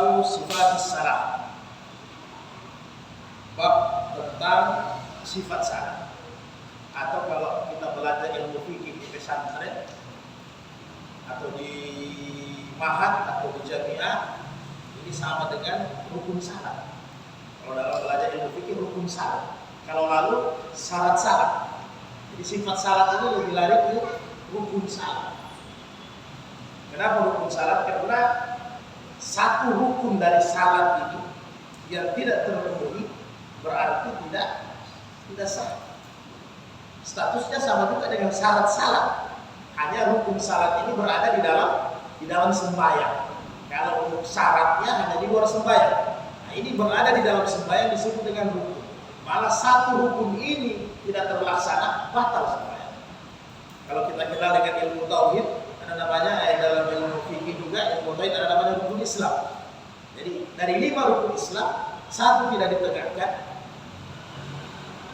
Babu sifat salat. Bab tentang sifat salat. Atau kalau kita belajar ilmu fikih di pesantren atau di mahat atau di jamiah, ini sama dengan rukun salat. Kalau dalam belajar ilmu fikih rukun salat. Kalau lalu syarat salat. Jadi sifat salat ini lebih lari ke rukun salat. Kenapa rukun salat? Karena satu rukun dari salat ini yang tidak terpenuhi berarti tidak sah. Statusnya sama juga dengan syarat salat. Hanya rukun salat ini berada di dalam sembahyang. Kalau untuk syaratnya hanya di luar sembahyang. Nah, ini berada di dalam sembahyang disebut dengan rukun. Malah satu rukun ini tidak terlaksana, batal sembahyang. Kalau kita kenal dengan ilmu tauhid, ada namanya dalam ilmu fikih juga ilmu tauhid ada namanya rukun Islam. Jadi dari 5 rukun Islam satu tidak ditegakkan,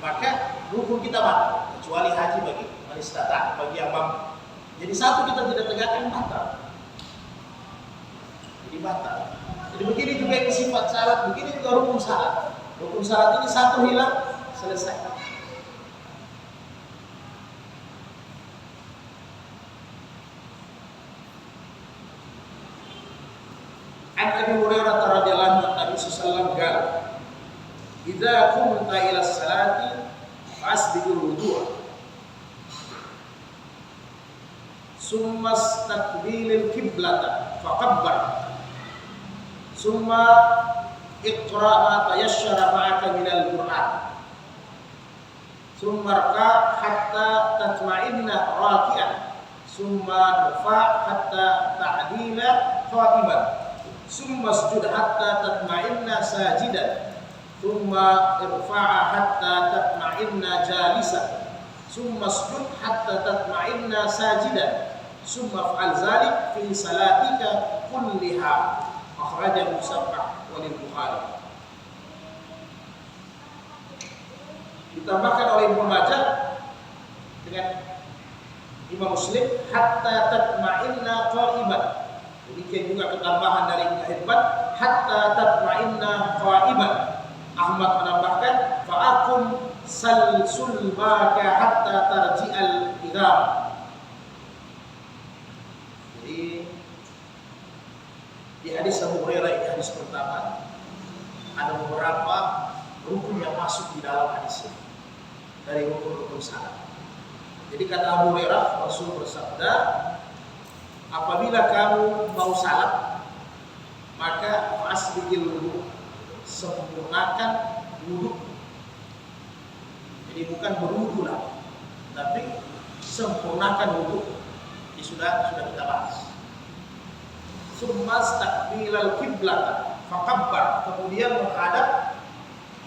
maka rukun kita batal. Kecuali haji bagi istata, bagi yang mampu. Jadi satu kita tidak tegakkan, batal. Jadi batal. Jadi begini juga yang sifat salat, begini juga rukun salat. Rukun salat ini satu hilang, selesai. An Abi Hurairah radhiyallahu anhu Nabi sallallahu alaihi wasallam, "Idza qumta ila salati fasbiqul wudu', summa istaqbilil qiblata faqabbar, summa iqra ma tayassara ma'aka minal Qur'an, summa rka' hatta tatma'inna raki'an, summa irfa' hatta ta'dila qa'iman, summa sujud hatta tatma'inna sajidan, summa irfa'a hatta tatma'inna jalisan, summa sujud hatta tatma'inna sajidan, summa fa'al zalik fi salatika kulliha." Akhrajahu sab'ah walil Bukhari. Ditambahkan oleh Ibnu Majah dengan Imam Muslim, hatta tatma'inna qa'iman. Demikian juga ketambahan dari Ibnu Hibban, hatta tatma'inna qa'iman. Ahmad menambahkan, fa'akum salsul maka hatta tarji'al idham. Jadi di hadis Abu Hurairah ini, hadis pertama, ada beberapa rukun yang masuk di dalam hadis ini dari rukun-rukun salat. Jadi kata Abu Hurairah, Rasul bersabda, apabila kamu mau salat, maka fasbiqil wudu, sempurnakan wudu. Jadi bukan berwudu lah, tapi sempurnakan wudu. Ini sudah kita bahas. Summa istaqbilal qiblat fakabbar, kemudian menghadap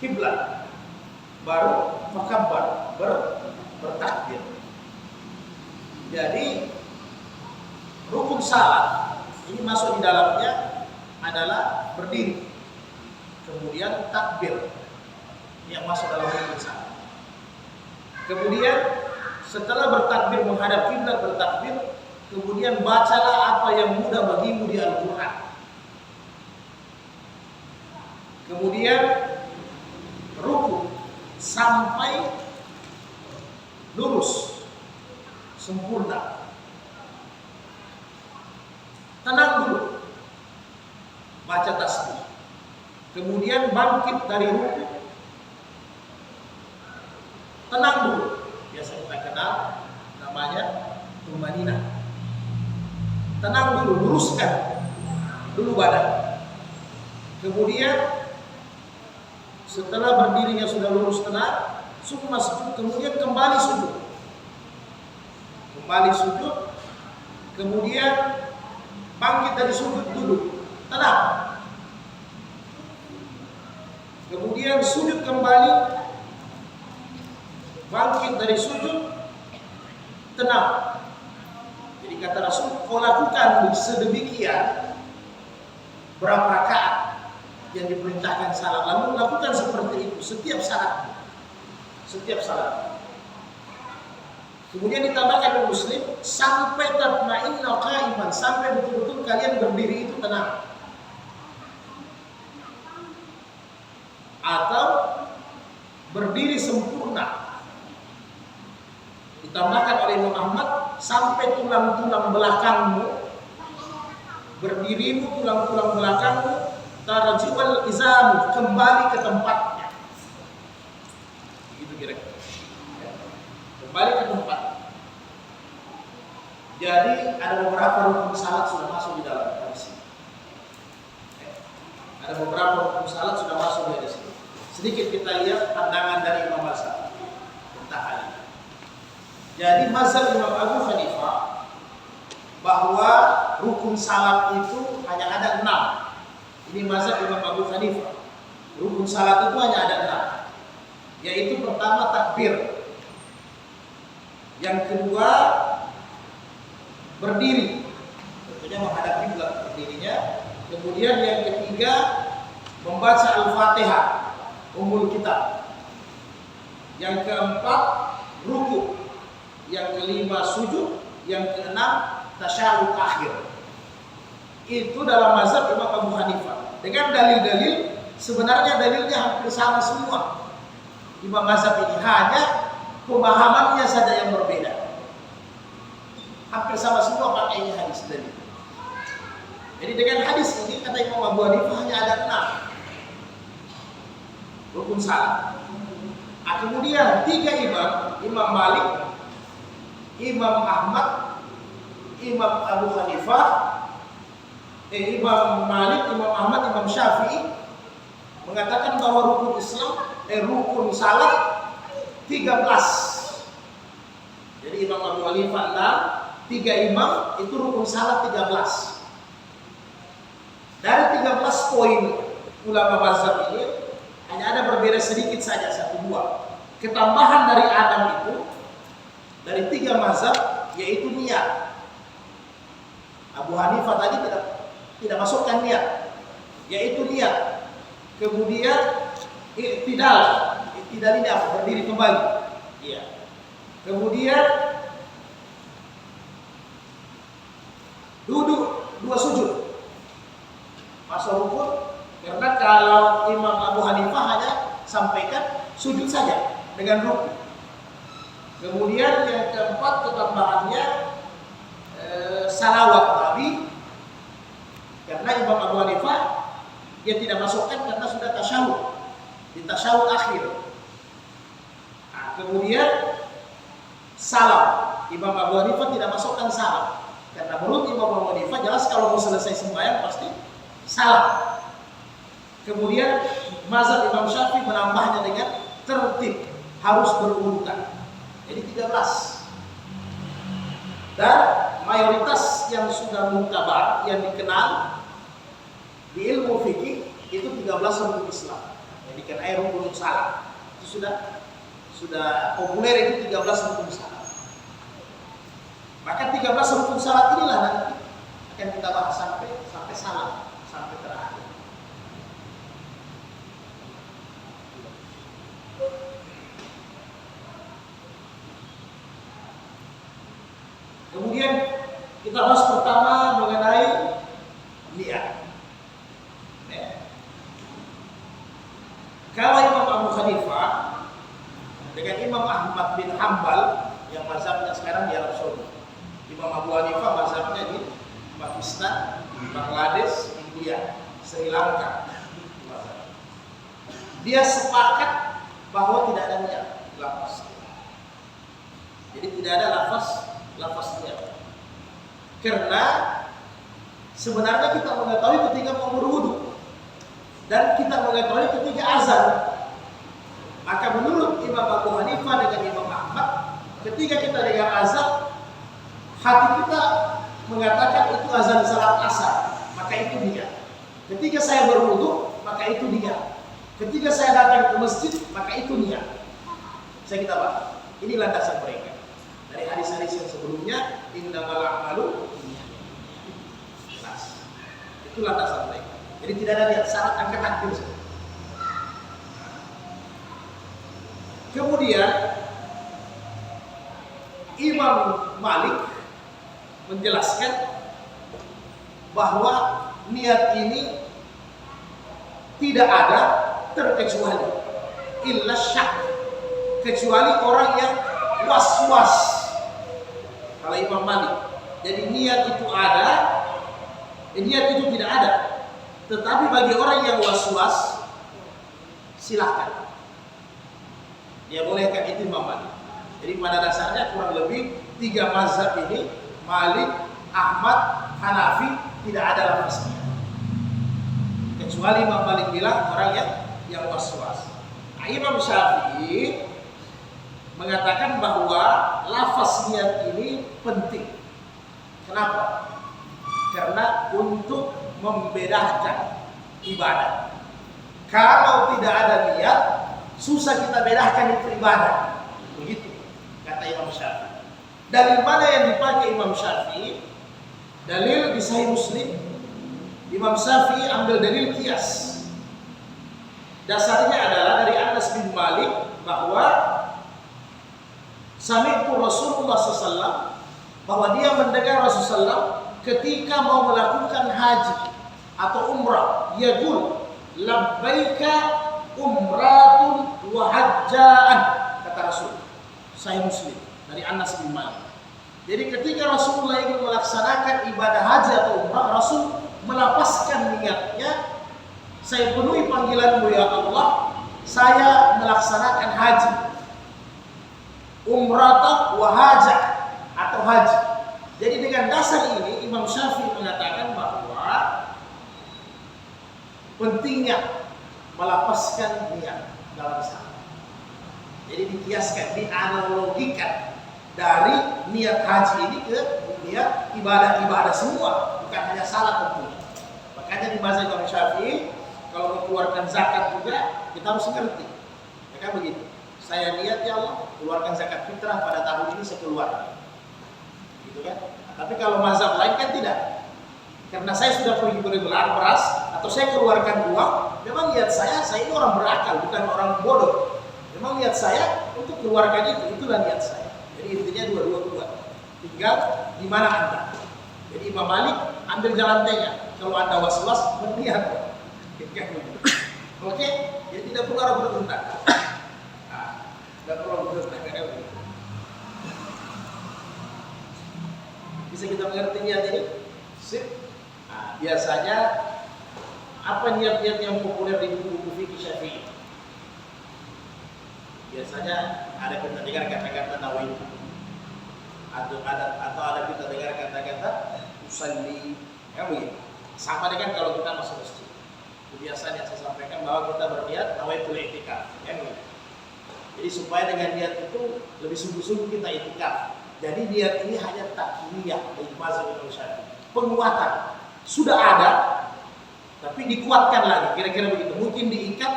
kiblat, baru fakabbar, bertakbir. Jadi rukun salat ini masuk di dalamnya adalah berdiri, kemudian takbir yang masuk dalam rukun salat. Kemudian setelah bertakbir menghadap kiblat, bertakbir, kemudian bacalah apa yang mudah bagimu di Al-Quran. Kemudian ruku sampai lurus, sempurna. Tenang dulu, baca tasbih. Kemudian bangkit dari ruku, tenang dulu. Biasa kita kenal namanya tumaninah. Tenang dulu, luruskan dulu badan. Kemudian setelah berdirinya sudah lurus tenang, summa sujud, kemudian kembali sujud. Kembali sujud, kemudian bangkit dari sujud duduk, tenang. Kemudian sujud kembali, bangkit dari sujud, tenang. Jadi kata Rasul, kau lakukan sedemikian berapa rakaat yang diperintahkan salat, lalu lakukan seperti itu setiap saat. Kemudian ditambahkan Muslim, sampai tatma'inna qa'iman, sampai betul-betul kalian berdiri itu tenang. atau berdiri sempurna. Ditambahkan oleh Imam Ahmad, sampai tulang-tulang belakangmu, berdirimu tulang-tulang belakangmu, tarji'ul izamu, kembali ke tempatnya. Begitu kira-kira. Kembali ke tempat. Jadi ada beberapa rukun salat sudah masuk di dalam hadis ini. Ada beberapa rukun salat sudah masuk di hadis ini. Sedikit kita lihat pandangan dari Imam Mazhab tentang hal ini. Jadi mazhab Imam Abu Hanifah bahwa rukun salat itu hanya ada 6. Ini mazhab Imam Abu Hanifah. Rukun salat itu hanya ada 6. Yaitu pertama takbir. Yang kedua berdiri, tentunya menghadap kiblat berdirinya. Kemudian yang ketiga membaca Al-Fatihah, Ummul Kitab. Yang keempat ruku. Yang kelima sujud. Yang keenam tasyahud akhir. Itu dalam mazhab Imam Abu Hanifah. Dengan dalil-dalil, sebenarnya dalilnya hampir sama semua. Imam mazhab ini hanya pemahamannya saja yang berbeda. Hampir sama semua pakainya hadis tadi. Jadi dengan hadis ini kata Imam Abu Hanifah hanya ada 6 rukun salat. Kemudian 3 imam, Imam Malik, Imam Ahmad, Imam Abu Hanifah, Imam Malik, Imam Ahmad, Imam Syafi'i mengatakan bahwa rukun Islam, rukun salat 13. Jadi Imam Abu Hanifah 6, 3 imam itu rukun salat 13. Dari 13 poin ulama mazhab ini hanya ada berbeda sedikit saja, 1-2. Ketambahan dari Adam itu dari 3 mazhab yaitu niat. Abu Hanifah tadi tidak masukkan niat, yaitu niat. Kemudian i'tidal ini apa? Berdiri kembali. Iya. Kemudian duduk 2 sujud. Masuk rukun, karena kalau Imam Abu Hanifah hanya sampaikan sujud saja dengan rukun. Kemudian yang keempat ketambahannya salawat Nabi, karena Imam Abu Hanifah dia tidak masukkan karena sudah tasyahud, di tasyahud akhir. Kemudian salam, Imam Abu Hanifah tidak masukkan salam, karena menurut Imam Abu Hanifah jelas kalau mau selesai sembahyang pasti salam. Kemudian mazhab Imam Syafi'i menambahnya dengan tertib, harus berurutan. Jadi 13. Dan mayoritas yang sudah muktabar, yang dikenal di ilmu fikih itu 13 rukun Islam. Yang dikenal rukun salat. Itu sudah populer, itu 13 rukun salat. Maka 13 rukun salat inilah nanti akan kita bahas sampai salam, sampai terakhir. Kemudian kita bahas pertama mengenai niat. Kalau Imam Abu Hanifah dengan Imam Ahmad bin Hanbal yang mazhabnya sekarang di Arab Saudi. Imam Abu Hanifah mazhabnya di Pakistan, Bangladesh, India, Sri Lanka. Dia sepakat bahwa tidak ada niat lafaz. Jadi tidak ada lafaz niat. Karena sebenarnya kita mengetahui ketika mau berwudu dan kita mengetahui ketika azan. Maka menurut Imam Abu Hanifah dengan Imam Ahmad, ketika kita dengar azan, hati kita mengatakan itu azan salat asar, maka itu niat. Ketika saya berwudu, maka itu niat. Ketika saya datang ke masjid, maka itu niat. Saya kita bahas. Ini landasan mereka. Dari hadis-hadis yang sebelumnya, innamal a'malu jelas. Itu landasan mereka. Jadi tidak ada niat, syarat angkat takbir saja. Kemudian Imam Malik menjelaskan bahwa niat ini tidak ada terkecuali illa syak, kecuali orang yang was-was. Kalau Imam Malik, jadi niat itu ada, niat itu tidak ada. Tetapi bagi orang yang was-was, silahkan. Dia bolehkan, itu Imam Malik. Jadi pada dasarnya kurang lebih 3 mazhab ini, Malik, Ahmad, Hanafi, tidak ada lafaznya. Kecuali Imam Malik bilang orang yang was-was. Nah, Imam Syafi'i mengatakan bahwa lafaz niat ini penting. Kenapa? Karena untuk membedakan ibadah. Kalau tidak ada niat, susah kita bedakan itu ibadah. Begitu kata Imam Syafi'i. Dari mana yang dipakai Imam Syafi'i? Dalil di Sahih Muslim. Imam Syafi'i ambil dalil qiyas. Dasarnya adalah dari Anas bin Malik bahwa sami'tu Rasulullah SAW, bahwa dia mendengar Rasulullah ketika mau melakukan haji atau umrah, yaqul labbaika umratun wa hajjaan, kata Rasul. Sahih Muslim dari Anas bin Malik. Jadi ketika Rasulullah ingin melaksanakan ibadah haji atau umrah, Rasul melapaskan niatnya, saya penuhi panggilanmu ya Allah, saya melaksanakan haji, umrah wa hajjah atau haji. Jadi dengan dasar ini Imam Syafi'i mengatakan bahwa pentingnya melapaskan niat dalam salat. Jadi dikiaskan, dianalogikan dari niat haji ini ke niat ibadah-ibadah semua, bukan hanya salat tentunya. Makanya di mazhab Imam Syafi'i kalau mengeluarkan zakat juga kita harus ngerti. Ya kan begitu. Saya niat ya Allah keluarkan zakat fitrah pada tahun ini saya keluarkan. Gitu kan? Nah, tapi kalau mazhab lain kan tidak. Karena saya sudah pergi beli beras atau saya keluarkan uang, memang niat saya ini orang berakal, bukan orang bodoh. Memang niat saya untuk keluarkan itulah niat saya. Jadi intinya dua-dua. Tinggal di mana Anda. Jadi Imam Malik ambil jalan tengah. Kalau Anda was-was, berniat. Oke? Jadi tidak perlu orang bertentangan. Tidak perlu bertentangan. Bisa kita mengerti niat ini? Sip. Nah, biasanya apa niat-niat yang populer di buku-buku fikih Syafi'i? Biasanya ada kita dengar kata-kata nawaitu, atau ada kita dengar kata-kata usalli, ya begitu. Sama dengan kalau kita masuk masjid. Kebiasaan yang saya sampaikan bahwa kita berniat nawaitul i'tikaf, ya begitu. Jadi supaya dengan niat itu lebih sungguh-sungguh kita i'tikaf. Jadi niat ini hanya takliyah dari mazhab Imam Syafi'i. Penguatan sudah ada, tapi dikuatkan lagi. Kira-kira begitu. Mungkin diikat,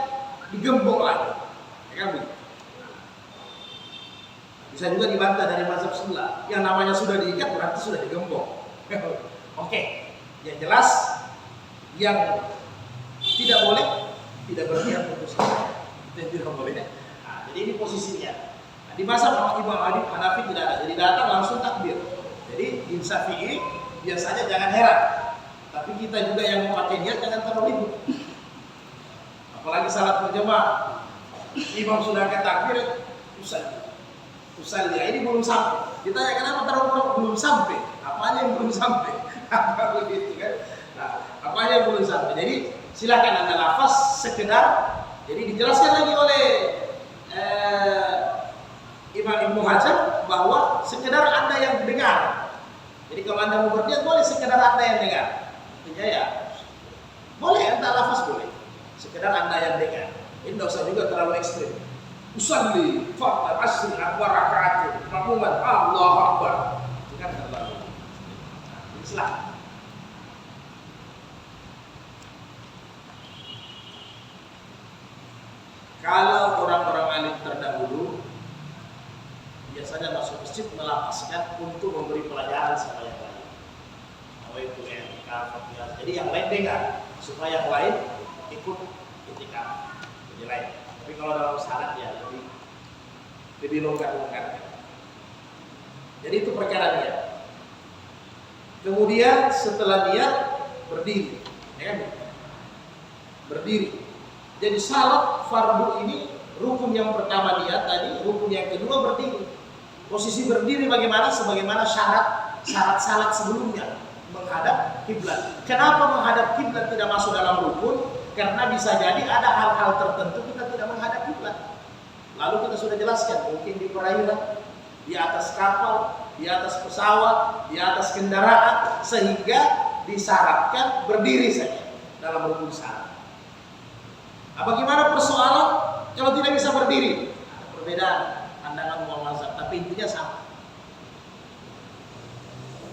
digembok lagi, ya kan begitu. Bisa juga dibantah dari mazhab sebelah. Yang namanya sudah diikat berarti sudah digembok. Oke, yang jelas yang tidak boleh tidak berniat untuk salat. Itu yang tidak boleh. Nah, jadi ini posisinya. Nah, di mazhab Imam Hanafi tidak ada. Jadi datang langsung takbir. Jadi di Syafi'i biasanya jangan heran. Tapi kita juga yang memakai niat jangan terlalu ribut. Apalagi salat berjamaah. Imam sudah ke takbir, usalli, ini belum sampai. Ditanya kenapa terlalu belum sampai? Apanya yang belum sampai? Apa begitu kan? Nah, apanya yang belum sampai? Jadi silakan Anda lafaz sekedar. Jadi dijelaskan lagi oleh Imam Ibnu Hajar bahwa sekedar Anda yang dengar. Jadi kalau Anda mau berniat boleh sekedar Anda yang dengar. Artinya ya boleh Anda lafaz boleh. Sekedar Anda yang dengar. Ini tidak usah juga terlalu ekstrim. Usalli fardhu asri wa raka'atin makmuman Allahu Akbar. Itu kan terlalu. Nah, Islam. Kalau orang-orang alim terdahulu biasanya masuk masjid melapaskan untuk memberi pelajaran sama yang lain. Itu i'tikaf. Jadi yang lain dengar supaya yang lain ikut i'tikaf. Jadi lain. Tapi kalau dalam salat ya lebih longgar. Jadi itu perkara niat. Kemudian setelah niat berdiri, ya kan? Berdiri. Jadi salat fardu ini rukun yang pertama dia tadi, rukun yang kedua berdiri. Posisi berdiri bagaimana? Sebagaimana syarat salat sebelumnya, menghadap kiblat. Kenapa menghadap kiblat tidak masuk dalam rukun? Karena bisa jadi ada hal-hal tertentu kita tidak menghadap kiblat. Lalu kita sudah jelaskan, mungkin di perairan, di atas kapal, di atas pesawat, di atas kendaraan, sehingga disyaratkan berdiri saja dalam rukun salat. Nah, bagaimana persoalan kalau tidak bisa berdiri? Ada perbedaan pandangan ulama mazhab, tapi intinya sama.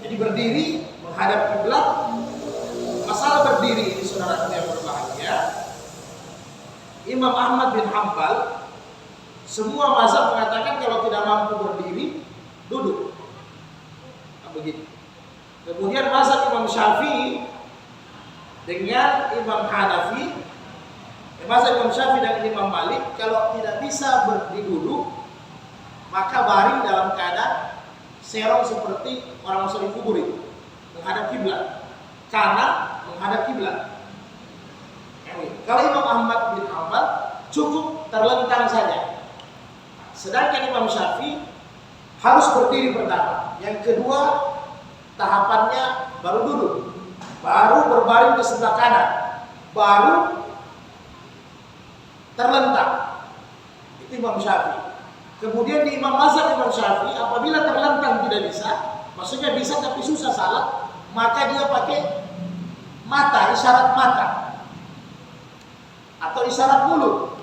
Jadi berdiri menghadap kiblat. Masalah berdiri ini saudara yang berbahagia, Imam Ahmad bin Hanbal, semua mazhab mengatakan kalau tidak mampu berdiri, duduk. Nah, begitu. Kemudian mazhab Imam Syafi'i dengan Imam Hanafi, mazhab Imam Syafi'i dan Imam Malik, kalau tidak bisa berdiri duduk, maka baring dalam keadaan serong seperti orang masuk di kubur itu, menghadap kiblat, kanan menghadap kiblat. Kalau Imam Ahmad bin Hanbal cukup terlentang saja. Sedangkan Imam Syafi'i harus berdiri pertama. Yang kedua tahapannya baru duduk, baru berbaring ke sebelah kanan, baru terlentang. Itu Imam Syafi'i. Kemudian di mazhab Imam Syafi'i, apabila terlentang tidak bisa, maksudnya bisa tapi susah salat, maka dia pakai mata, isyarat mata atau isyarat mulut.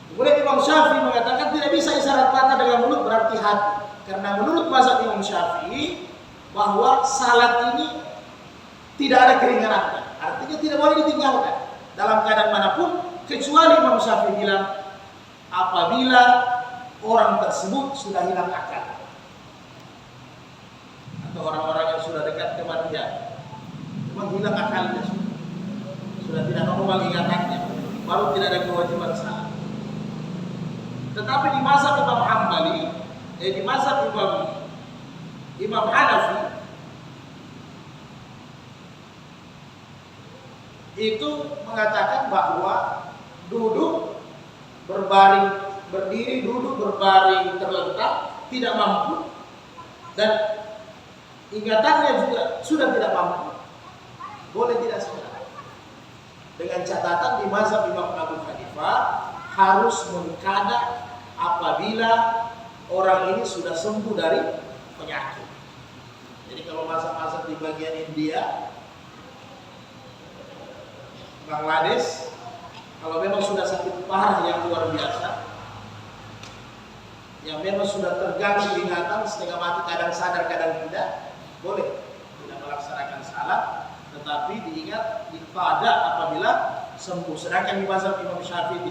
Kemudian Imam Syafi'i mengatakan tidak bisa isyarat mata dengan mulut, berarti hati. Karena menurut mazhab Imam Syafi'i bahwa salat ini tidak ada keringanannya, artinya tidak boleh ditinggalkan dalam keadaan manapun, kecuali Imam Syafi'i bilang apabila orang tersebut sudah hilang akal atau orang-orang yang sudah dekat kematian, memang hilang akalnya, sudah tidak normal ingatannya, baru tidak ada kewajiban salat. Tetapi di mazhab Imam Hambali, di mazhab Imam Hanafi itu mengatakan bahwa duduk, berbaring, berdiri, duduk, berbaring, terlentang tidak mampu, dan ingatannya juga sudah tidak mampu, boleh tidak salat. Dengan catatan di mazhab Imam Abu Hanifah harus mengkada apabila orang ini sudah sembuh dari penyakit. Jadi kalau mazhab-mazhab di bagian India, Bangladesh, kalau memang sudah sakit parah yang luar biasa, yang memang sudah terganggu ingatan, setengah mati, kadang sadar kadang tidak, boleh tidak melaksanakan salat, tetapi diingat ibadah apabila sembuh. Sedangkan di mazhab Imam Syafi'i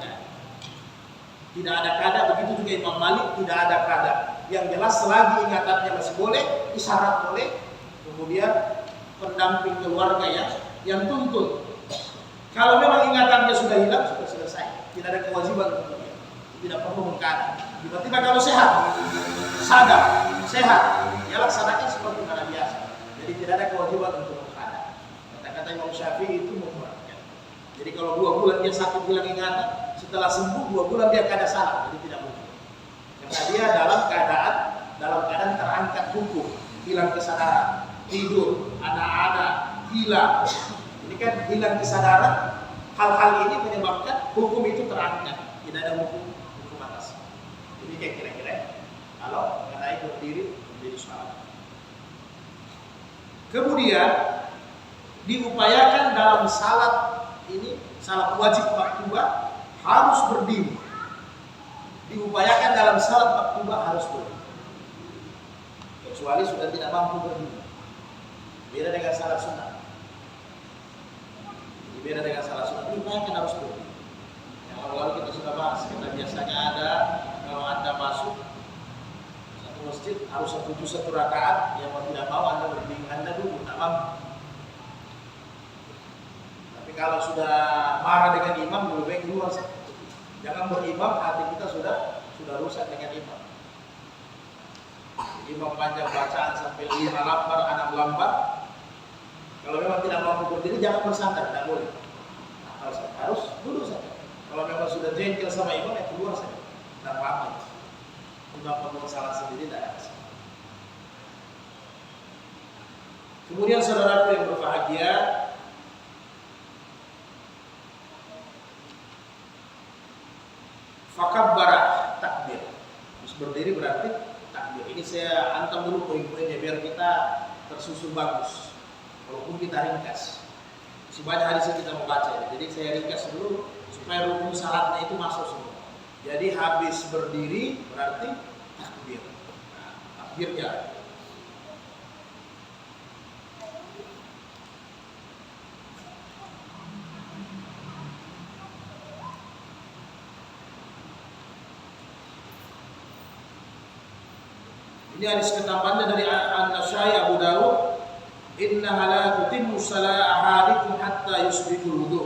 tidak ada kada, begitu juga Imam Malik tidak ada kada. Yang jelas selagi ingatannya masih boleh, isyarat boleh, kemudian pendamping keluarga yang tuntun. Kalau memang ingatannya sudah hilang, sudah selesai, tidak ada kewajiban untuk dia, tidak perlu mengkada. Tiba-tiba kalau sehat, sadar, sehat, ya laksanakan seperti mana biasa. Jadi tidak ada kewajiban untuk mengkada. Kata-kata Imam Syafi'i itu memberatkan. Jadi kalau 2 bulan dia sakit hilang ingatan, setelah sembuh 2 bulan dia kada salat, jadi tidak mungkin. Karena dia dalam keadaan terangkat hukum, hilang kesadaran, tidur, ada gila. Ini kan hilang kesadaran. Hal-hal ini menyebabkan hukum itu terangkat, tidak ada hukum atas. Jadi kayak kira-kira kalau kata itu berdiri salat. Kemudian diupayakan dalam salat ini, salat wajib maktubah harus berdiri. Diupayakan dalam salat maktubah harus berdiri. Kecuali sudah tidak mampu berdiri. Beda dengan salat sunat. Beda dengan salat sunat, diupayakan harus berdiri. Yang lalu kita sudah bahas, karena biasanya ada kalau Anda masuk satu masjid harus satu rakaat, yang mau tidak mau Anda berdiri, Anda dulu tak mampu. Tapi kalau sudah marah dengan imam, lebih baik keluar saja. Jangan berimam, hati kita sudah rusak dengan imam. Imam panjang bacaan sampai 5 lembar, 6 lembar. Kalau memang tidak mampu berdiri, jangan bersandar, tidak boleh. harus duduk saja. Kalau memang sudah jengkel sama imam, ya keluar saja. Tidak apa-apa. Imam membuat salah sendiri tidak ada. Kemudian saudaraku yang berbahagia, fakabbara, takbir. Terus berdiri berarti takbir. Ini saya antam dulu poin-poinnya biar kita tersusun bagus. Walaupun kita ringkas. Sebanyak hadis yang kita mau baca. Jadi saya ringkas dulu supaya rukun salatnya itu masuk semua. Jadi habis berdiri berarti takbir. Nah, takbirnya. Ini hadis ketambahannya dari An-Nasai Abu Dawud, innaha la tutimmu salat ahadikum hatta yusbiqul wudu.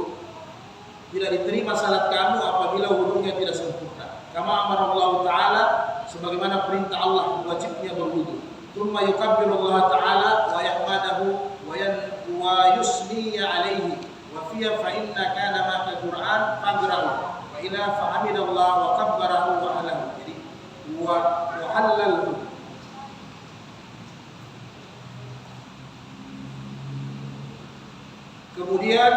Tidak diterima salat kamu apabila wudunya tidak sempurna. Kama amara Allah Ta'ala, sebagaimana perintah Allah wajibnya berwudu. Tsumma yukabbiru Allah Ta'ala wa yahmadahu wa yusni alaihi wa fiya fa inna kana ma'al Qur'an faqra'u wa ila fa hamidallah wa kabbarahu wa halahu. Jadi wa halalahu. Kemudian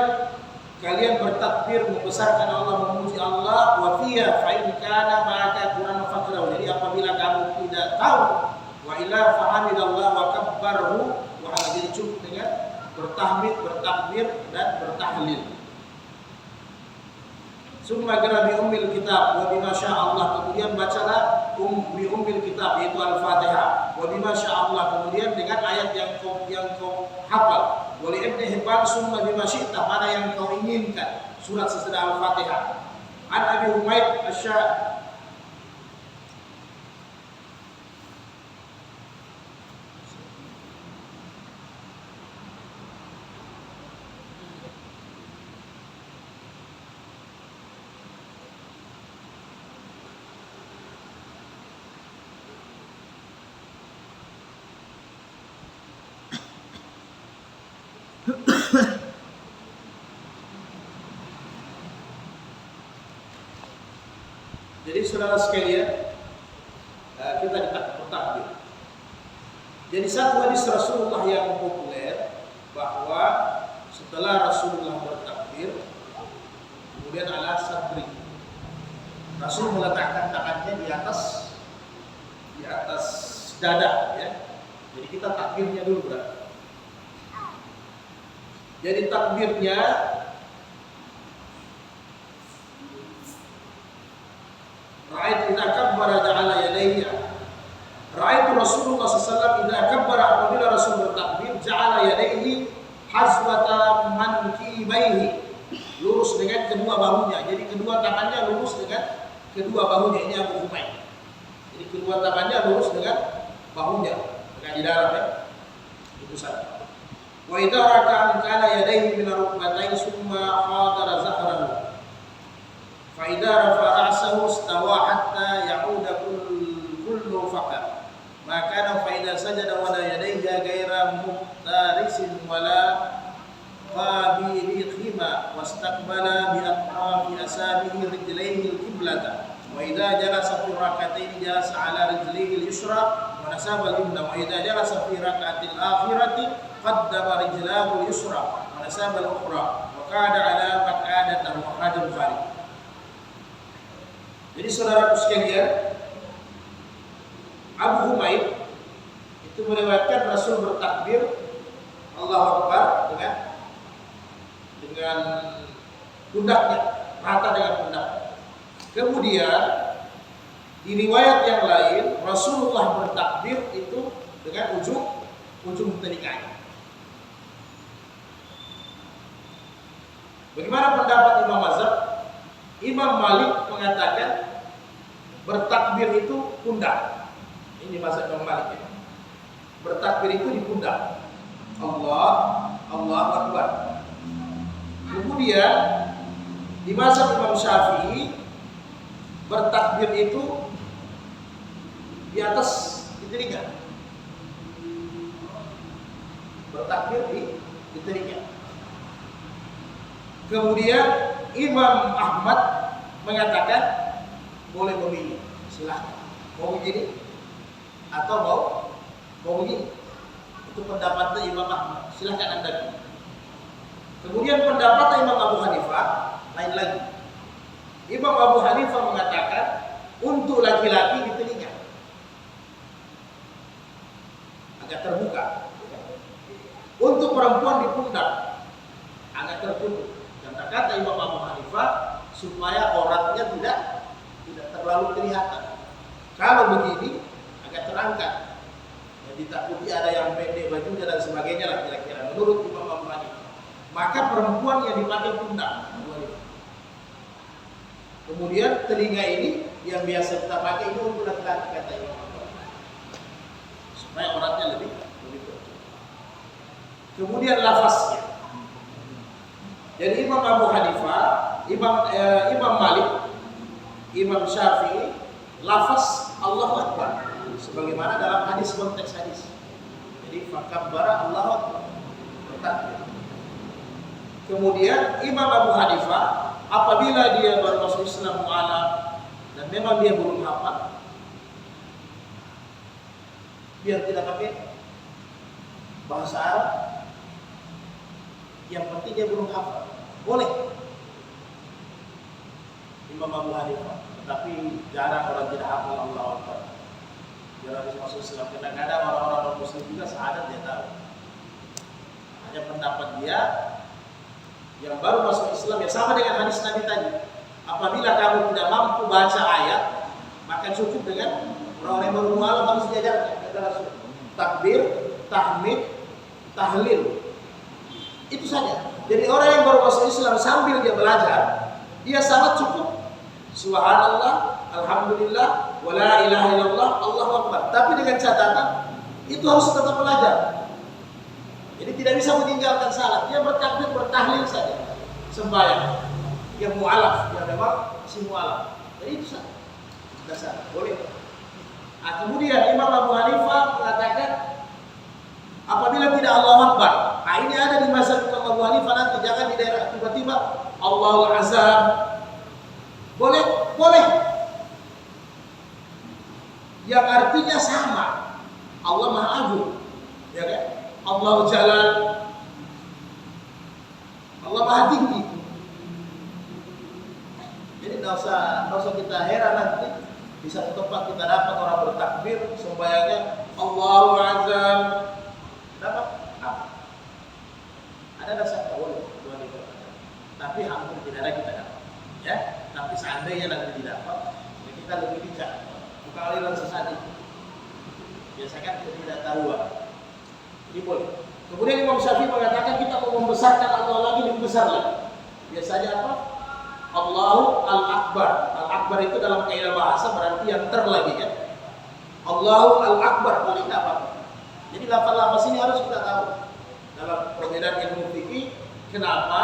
kalian bertakbir membesarkan Allah, memuji Allah, wa fiya fa in kana ma'aka Qur'an faqra'u. Jadi apabila kamu tidak tahu, wa ila fa hamidallah wa kabbarhu wa hala, jadi cukup dengan bertahmid, bertakbir dan bertahlil. Summa qra bi ummil kitab wa bima syaa Allah. Kemudian bacalah bi ummil kitab yaitu Al-Fatihah. Wa bima syaa Allah, kemudian dengan ayat yang kau hafal. Wali Ibn Hibban summa bima syi'ta, mana yang kau inginkan, surat sesudah Al-Fatihah. An Abi Humaid Jadi saudara sekalian, kita bertakbir. Jadi satu hadis Rasulullah yang populer bahwa setelah Rasulullah bertakbir, kemudian ala sadri, Rasul meletakkan tangannya di atas dada, ya. Jadi kita takbirnya dulu berarti. Jadi takbirnya ra'aitu idza kabbara ja'ala yadayhi. Ra'aitu Rasulullah sallallahu alaihi wasallam idza kabbara, apabila Rasul bertakbir, ja'ala yadayhi hazwata mankibaihi, lurus dengan kedua bahunya. Jadi kedua tangannya lurus dengan kedua bahunya. Ini Abu Humaid. Jadi kedua tangannya lurus dengan bahunya, dengan di dalam, ya. Itu saja. Wa idza raka'a kana yadayhi min rukbatayhi summa qadara zahrahu. Fa idza rafa'a ra'sahu istawa hatta ya'uda kullu faqar. Maka fa idza sajada wa la yadayhi ghaira muftarisin wala qabilihima wastaqbala bi atrafi asabihi rijlaihi al-qiblata. Wa idza jalasa fi rak'atayn jalasa ala rijlihi al-yusra wa nasaba al-yumna. Wa idza jalasa fi rak'atil akhirati qaddama rijlahu al-yusra wa nasaba al-ukhra wa qada ala maq'adatan wa qadal farid. Jadi saudaraku sekalian, Abu Humaid itu melewatkan Rasul bertakbir Allahu Akbar dengan pundaknya, rata dengan pundak. Kemudian di riwayat yang lain Rasulullah bertakbir itu dengan ujung telinganya. Bagaimana pendapat Imam Mazhab? Imam Malik mengatakan bertakbir itu pundak. Ini mazhab Imam Malik, ya. Bertakbir itu di pundak. Allahu Akbar. Kemudian di mazhab Imam Syafi'i bertakbir itu di atas di telinga. Bertakbir di telinga. Kemudian Imam Ahmad mengatakan boleh memilih, silahkan mau begini atau mau begini. Itu pendapatnya Imam Ahmad, silahkan Anda pilih. Kemudian pendapat Imam Abu Hanifah lain lagi. Imam Abu Hanifah mengatakan untuk laki-laki di telinga agak terbuka, untuk perempuan di pundak agak tertutup. Dan kata Imam Abu Hanifah supaya auratnya tidak terlalu kelihatan. Kalau begini agak terangkat, ya, ditakuti ada yang pendek bajunya dan sebagainya lah kira-kira menurut Imam Abu Hanifah. Maka perempuan yang dipakai pundak. Kemudian telinga ini yang biasa kita pakai itu untuk laki-laki kata Imam Abu Hanifah, supaya auratnya lebih tertutup. Kemudian lafaznya. Jadi Imam Abu Hanifah, Imam Malik, Imam Syafi'i, lafaz Allahu Akbar sebagaimana dalam hadis, konteks hadis. Jadi fakabbara Allahu Akbar, bertakbir. Kemudian Imam Abu Hanifah apabila dia baru masuk Islam mu'alaf dan memang dia belum hafal, biar tidak pakai bahasa Arab, yang penting dia belum hafal, boleh. Imam Abu Hanifah, tetapi jarang orang tidak hafal Allahu Akbar. Dia habis masuk Islam, kadang-kadang orang-orang non-muslim juga syahadat dia tahu. Hanya pendapat dia yang baru masuk Islam ya sama dengan hadis Nabi tadi. Apabila kamu tidak mampu baca ayat, maka cukup dengan orang yang baru mualaf harus diajarkan adalah takbir, tahmid, tahlil. Itu saja. Jadi orang yang baru masuk Islam sambil dia belajar, dia sangat cukup. Subhanallah, alhamdulillah, wala ilaha illallah, Allahu Akbar. Tapi dengan catatan itu harus tetap belajar. Jadi tidak bisa meninggalkan salat. Dia bertakbir, bertahlil saja. Sembahyang. Yang mu'alaf, yang memang si mu'alaf. Jadi itu saja. Dasar, boleh. Nah, kemudian Imam Abu Hanifah mengatakan apabila tidak Allahu Akbar. Nah, ini ada di mazhab Imam Abu Hanifah nanti, jangan di daerah tiba-tiba Allahu Azam. Boleh, boleh. Yang artinya sama. Allah Maha Agung. Ya kan? Allah Jalal. Allah Maha Tinggi. Jadi tidak usah kita heran nanti di satu tempat kita dapat orang bertakbir sembahyangnya Allahu Azam. Dapat apa? Ada dasar boleh, tapi hampir tidak ada kita dapat. Ya, tapi seandainya nanti didapat, ya kita lebih bijak. Bukan aliran sesat itu. Biasanya kan ketidaktahuan. Jadi boleh. Kemudian Imam Syafi'i mengatakan kita mau membesarkan Allah lagi, lebih besar lagi. Biasanya apa? Allahu Al-Akbar. Al-Akbar itu dalam kaidah bahasa berarti yang terlagi kan. Allahu Al-Akbar, boleh tidak apa-apa. Jadi lafaz-lafaz ini harus kita tahu dalam perbedaan ilmu fikih. Kenapa?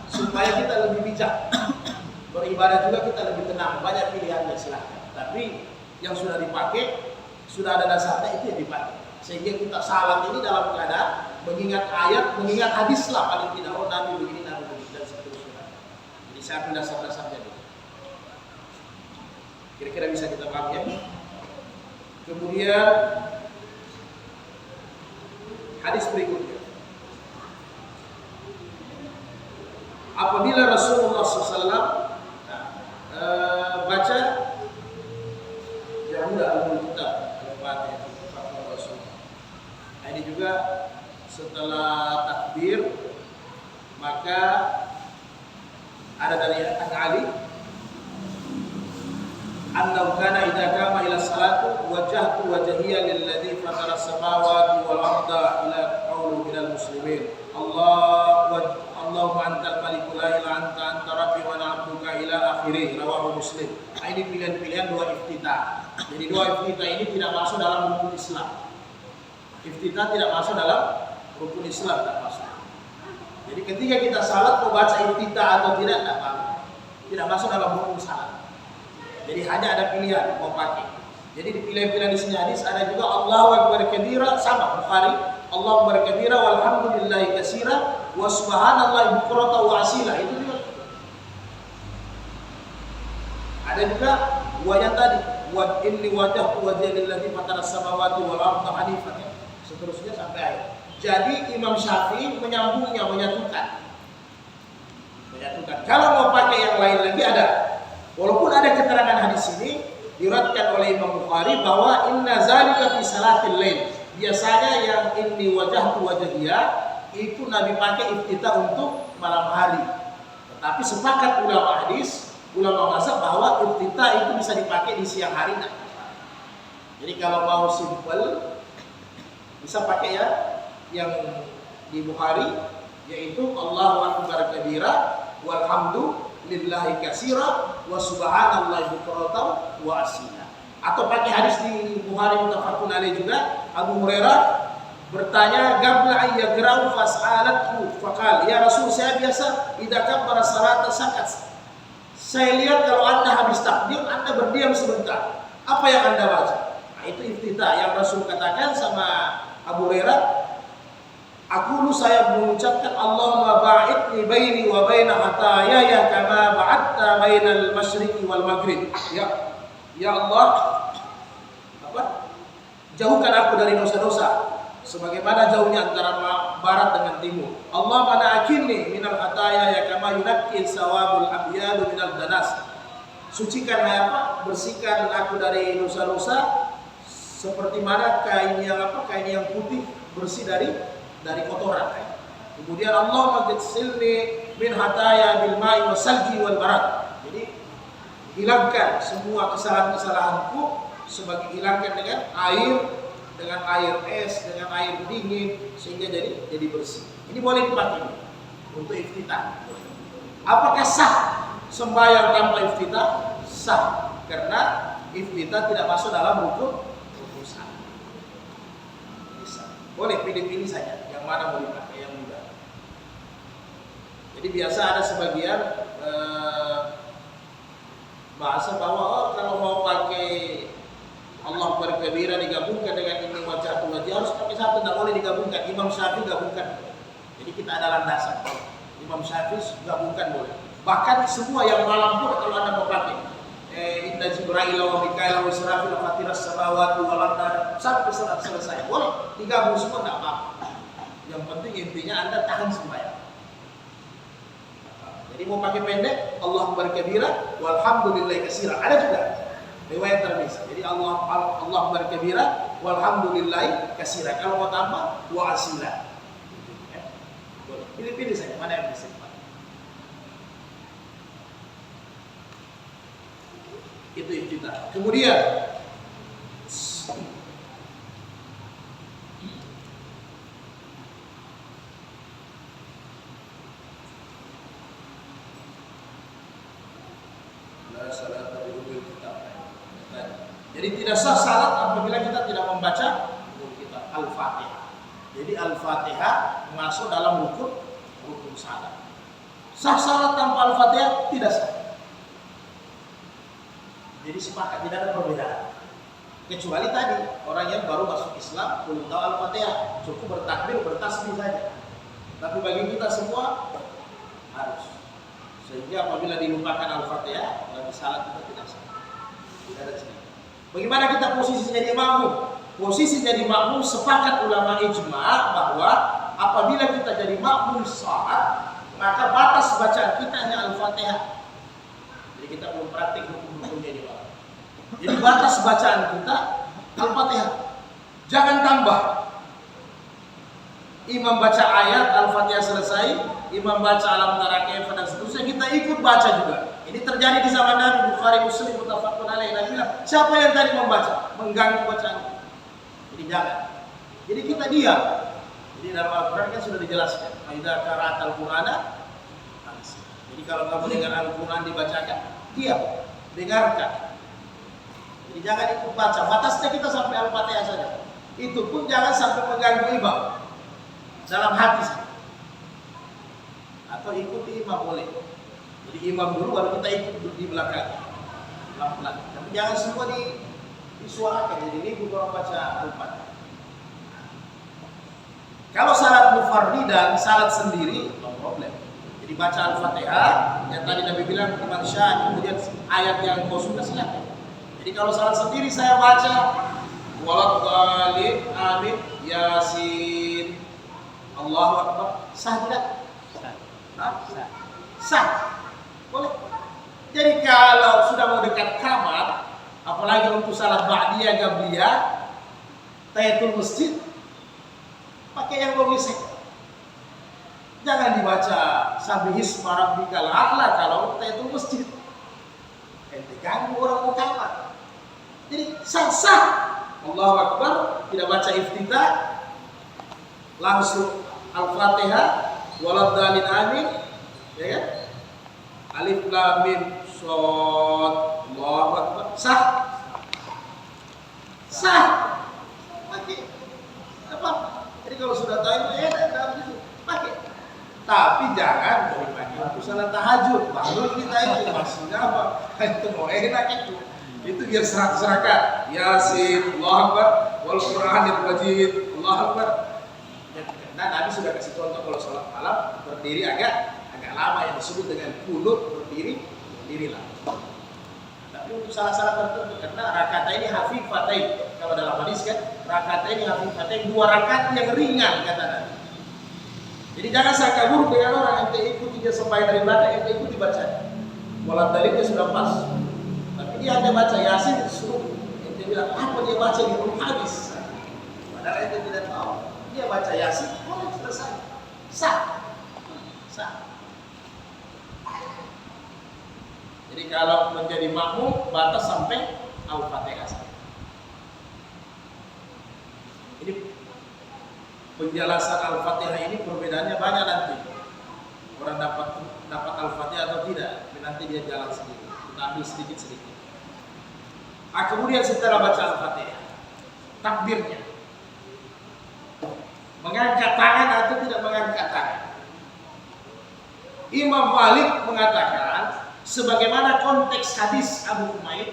Supaya kita lebih bijak. Beribadah juga kita lebih tenang. Banyak pilihan dan silahkan. Tapi yang sudah dipakai, sudah ada dasarnya itu yang dipakai. Sehingga kita salat ini dalam keadaan mengingat ayat, mengingat hadis lah paling tidak. Oh Nabi begini, Nabi begini dan seterusnya. Jadi saya ambil dasar-dasarnya dulu. Kira-kira bisa kita paham ya. Kemudian hadis berikutnya. Apabila Rasulullah SAW baca Yahuda al-Kitab Al-Fatihah, ini juga setelah takbir maka ada dari Ali annahu kana idza qama ila salatu wajjahtu wajhiya lilladzi fatara as-samawati wal arda ila qawli minal muslimin Allahumma antal malikul la ilaha anta anta rabbi wa ana abduka ila akhirih rawahu Muslim. Nah, ini pilihan-pilihan doa iftitah. Jadi doa iftitah ini tidak masuk dalam rukun Islam. Iftitah tidak masuk dalam rukun Islam, tidak masuk. Jadi ketika kita salat mau baca iftitah atau tidak apa-apa. Tidak masuk dalam rukun salat. Jadi hanya ada pilihan mau pakai. Jadi di pilihan-pilihan di sini hadis ada juga Allahu Akbar kabira sama Bukhari, Allahu Akbar kabira walhamdulillahi katsira wa subhanallahi bukratan wa asila. Itu juga. Ada juga yang tadi wa inni wajhtu wajhiya lillazi fatara samawati wal arda hanifan, seterusnya sampai akhir. Jadi Imam Syafi'i menyambungnya, menyatukan. Kalau mau pakai yang lain lagi ada. Walaupun ada keterangan hadis ini diriwayatkan oleh Imam Bukhari bahwa inna zalika fi salatil lail. Biasanya yang inni wajhtu wajhiya itu Nabi pakai iftitah untuk malam hari. Tetapi sepakat ulama hadis, ulama mazhab bahwa iftitah itu bisa dipakai di siang hari. Jadi kalau mau simple bisa pakai ya yang di Bukhari, yaitu Allahu akbar kabira walhamdulillahi katsira wa subhanallahi bukratan wa asila. Atau pakai hadis di Bukhari muttafaqun alaih juga, Abu Hurairah bertanya qabla an yagra'u fas'alathu faqala ya Rasul, saya biasa idza kabbara salata sakat. Saya lihat kalau Anda habis takbir Anda berdiam sebentar. Apa yang Anda baca? Nah, itu iftitah yang Rasul katakan sama Abu Hurairah. Aku saya mengucapkan Allahumma ba'idni baini wa baina khataayaya kama ba'adta bainal masyriqi wal maghrib. Ya Allah, jauhkan aku dari dosa-dosa sebagaimana jauhnya antara barat dengan timur. Allah mana'akinni minal khataayaya kama yunaqqi sawabul abyadu minal danas. Sucikan bersihkan aku dari dosa-dosa seperti mana kain yang putih bersih dari kotoran. Kemudian Allah maghsilni min hataya bil ma'i wasalji wal barad. Jadi hilangkan semua kesalahan-kesalahanku sebagai hilangkan dengan air es, dengan air dingin sehingga jadi bersih. Ini boleh dipakai untuk iftitah. Apakah sah sembahyang tanpa iftitah? Sah, karena iftitah tidak masuk dalam rukun salat. Bisa. Boleh pilih-pilih saja yang mana mau dipakai, yang mudah. Jadi biasa ada sebagian bahasa bahwa kalau mau pakai Allah berkabira digabungkan dengan ini wajah harus pakai satu, tidak boleh digabungkan. Imam Syafi'i gabungkan. Jadi kita ada landasan. Imam Syafi'i gabungkan boleh. Bahkan semua yang malam pun kalau Anda mau pakai inna Jibril wa Mikail wa Israfil fatiras samawati wal ardi sampai selesai. Boleh digabung semua, tidak apa-apa. Yang penting intinya Anda tahan sembahyang. Jadi mau pakai pendek Allah berkabira walhamdulillahi katsira. Ada juga riwayat termis. Jadi Allah berkabira walhamdulillahi katsira. Kalau mau tambah wa asila. Pilih-pilih saja mana yang bisa dipakai. Itu iftitah. Kemudian jadi tidak sah salat apabila kita tidak membaca kitab Al-Fatihah. Jadi Al-Fatihah masuk dalam rukun salat. Sah salat tanpa Al-Fatihah? Tidak sah. Jadi sepakat, tidak ada perbedaan. Kecuali tadi orang yang baru masuk Islam belum tahu Al-Fatihah, cukup bertakbir, bertasbih saja. Tapi bagi kita semua harus. Sehingga apabila dilupakan Al-Fatihah, dalam salat kita tidak sah. Tidak ada cerita. Bagaimana kita posisi jadi makmum? Posisi jadi makmum sepakat ulama ijma' bahwa apabila kita jadi makmum salat, maka batas bacaan kita hanya Al-Fatihah. Jadi kita belum praktik hukum-hukumnya di bawah. Jadi batas bacaan kita Al-Fatihah. Jangan tambah. Imam baca ayat Al-Fatihah selesai, imam baca alam tara kaifa dan seterusnya, kita ikut baca juga. Ini terjadi di zaman Nabi. Bukhari Muslim muttafaqun alaih. Nabi bilang, siapa yang tadi membaca mengganggu bacaan? Jadi jangan. Jadi kita diam. Jadi dalam Al-Quran kan sudah dijelaskan. Idza qara'atal Qur'ana. Jadi kalau kamu dengar Al-Quran dibacakan, diam, dengarkan. Jadi jangan ikut baca. Batasnya kita sampai Al-Fatihah saja. Itu pun jangan sampai mengganggu imam. Dalam hati saja. Atau ikuti imam boleh. Jadi imam dulu baru kita ikut di belakang. Pelan-pelan. Tapi jangan semua disuarakan. Jadi ini bukan baca Al-Fatihah. Kalau salat mufarridan, salat sendiri, Jadi baca Al-Fatihah, yang tadi Nabi bilang Iman Syah, kemudian ayat yang kau suka silakan. Jadi kalau salat sendiri saya baca Waladhdallin, amin, Yasin, Allahu Akbar, sah tidak? Sah. Sah. Boleh. Jadi kalau sudah mau dekat kamar, apalagi untuk salat ba'diyah qabliyah, tahiyatul masjid, pakai yang bagus. Jangan dibaca Sabbihisma rabbikal a'la kalau tahiyatul masjid. Ente ganggu orang mau kamar. Jadi sah-sah. Allahu Akbar, tidak baca iftitah, langsung Al-Fatihah, Waladhdallin, amin, ya kan? Alif lam mim shad, Allahu Akbar, sah. Sah. Pakai apa? Jadi kalau sudah tahu dalam itu pakai. Tapi jangan dipakai untuk salat tahajud. Baru kita itu maksudnya apa? Itu mau enak itu. Itu biar serak-serakan. Yasin, Allahu Akbar, wal Qur'anil Majid, Allahu Akbar. Nah, Nabi sudah kasih contoh kalau sholat malam berdiri agak lama yang disebut dengan kunut berdirilah. Tapi untuk salah-salah tertentu karena rakaat ini hafifatain, kalau dalam hadis kan rakaat ini hafifatain, 2 rakaat yang ringan kata Nabi. Jadi jangan sangka buruk dengan orang ente ikuti dia sampai dari belakang ente ikuti baca. Waladhdallin sudah pas. Tapi dia hanya baca Yasin suruh ente bilang apa dia baca di belum habis. Padahal ente tidak tahu. Dia baca Yasin, boleh selesai. Sah. Sah. Jadi kalau menjadi makmum batas sampai Al-Fatihah. Ini penjelasan Al-Fatihah ini perbedaannya banyak nanti. Orang dapat Al-Fatihah atau tidak, nanti dia jalan sendiri. Kita ambil sedikit-sedikit. Kemudian setelah baca Al-Fatihah, takbirnya. Mengangkat tangan atau tidak mengangkat tangan. Imam Malik mengatakan sebagaimana konteks hadis Abu Humaid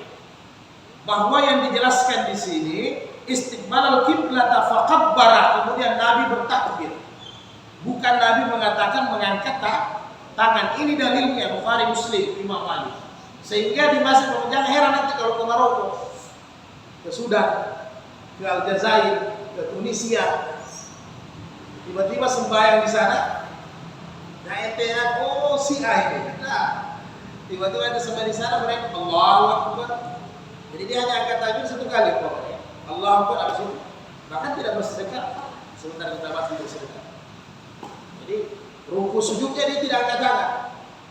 bahwa yang dijelaskan di sini istiqbalal qiblata faqabbara, kemudian Nabi bertakbir. Bukan Nabi mengatakan mengangkat tangan. Ini dalilnya Bukhari Muslim Imam Malik. Sehingga di masa jangan heran nanti kalau ke Maroko, ke Sudan, ke Aljazair, ke Tunisia, tiba-tiba sembahyang di sana. Nah ente oh si ini. Nah, tiba-tiba ada sembahyang di sana mereka Allahu Akbar. Jadi dia hanya angkat tangan 1 kali pokoknya. Allahu Akbar habis itu. Bahkan tidak bersedekah. Sebentar kita bahas bersedekah. Jadi ruku sujudnya dia tidak angkat tangan.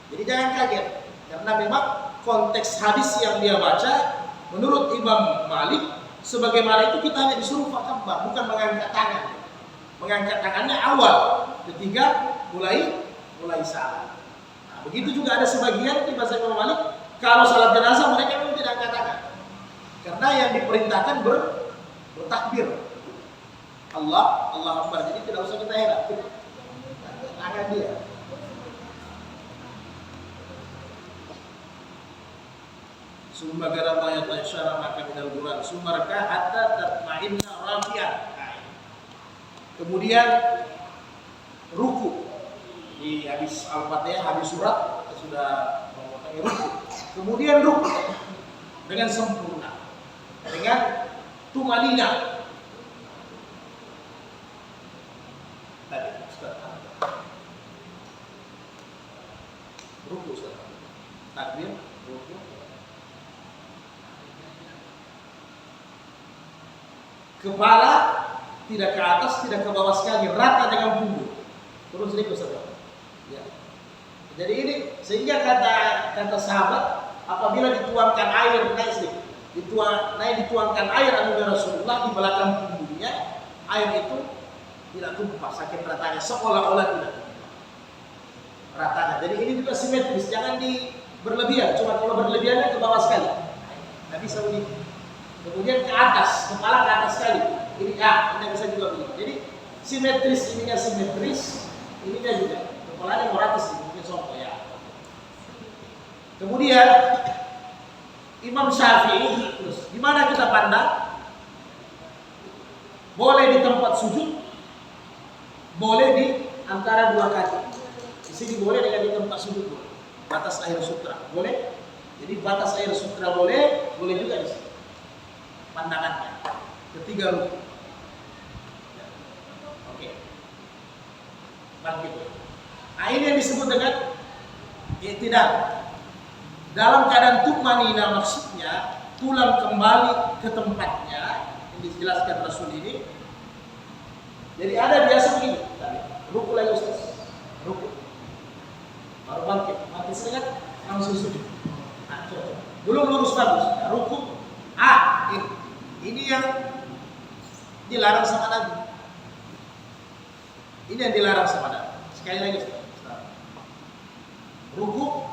Jadi jangan kaget karena memang konteks hadis yang dia baca menurut Imam Malik sebagaimana itu kita hanya disuruh fakabbar, bukan mengangkat tangan. Mengangkat tangannya awal, ketiga mulai salat. Nah, begitu juga ada sebagian di bahasa Imam Malik kalau salat jenazah mereka memang tidak angkat tangan. Karena yang diperintahkan bertakbir. Allah Akbar. Jadi tidak usah kita heran. Tangan dia. Summa garama yatasyara maka minal Quran sumarka hatta tatma'inna rafi'an. Kemudian ruku di habis Al-Fatihah, habis surat sudah memotong ruku. Kemudian ruku dengan sempurna, dengan tumanina. Tadi ruku Ustaz. Takbir, ruku. Kepala tidak ke atas, tidak ke bawah sekali, rata dengan punggung. Terus sedikit saja. Ya. Jadi ini sehingga kata sahabat, apabila dituangkan air naik sedikit, dituangkan air anugerah Rasulullah di belakang punggungnya, air itu tidak tumpah, saking ratanya, seolah-olah tidak tumpah. Ratanya. Jadi ini juga simetris, jangan berlebihan. Cuma kalau berlebihannya ke bawah sekali, nggak bisa begitu. Kemudian ke atas, kepala ke atas sekali. Ini tidak bisa juga begitu. Jadi simetris, ininya simetris, ininya juga. Kepalanya mau rata sih, mungkin contoh ya. Kemudian Imam Syafi'i, terus gimana kita pandang? Boleh di tempat sujud, boleh di antara 2 kaki. Di sini boleh, dengan di tempat sujud boleh. Batas air sutra boleh. Jadi batas air sutra boleh juga di sini. Pandangannya ketiga rukun. Ya. Oke. Bangkit. Nah, ini yang disebut dengan i'tidal. Dalam keadaan tumanina, maksudnya tulang kembali ke tempatnya, yang dijelaskan Rasul ini. Jadi ada biasa begini, ruku lagi Ustaz, ruku, baru bangkit serengat, langsung sujud. Nah, belum lurus bagus, nah, ruku, ini yang dilarang sama Nabi. Ini yang dilarang sama Nabi. Sekali lagi Ustaz, ruku.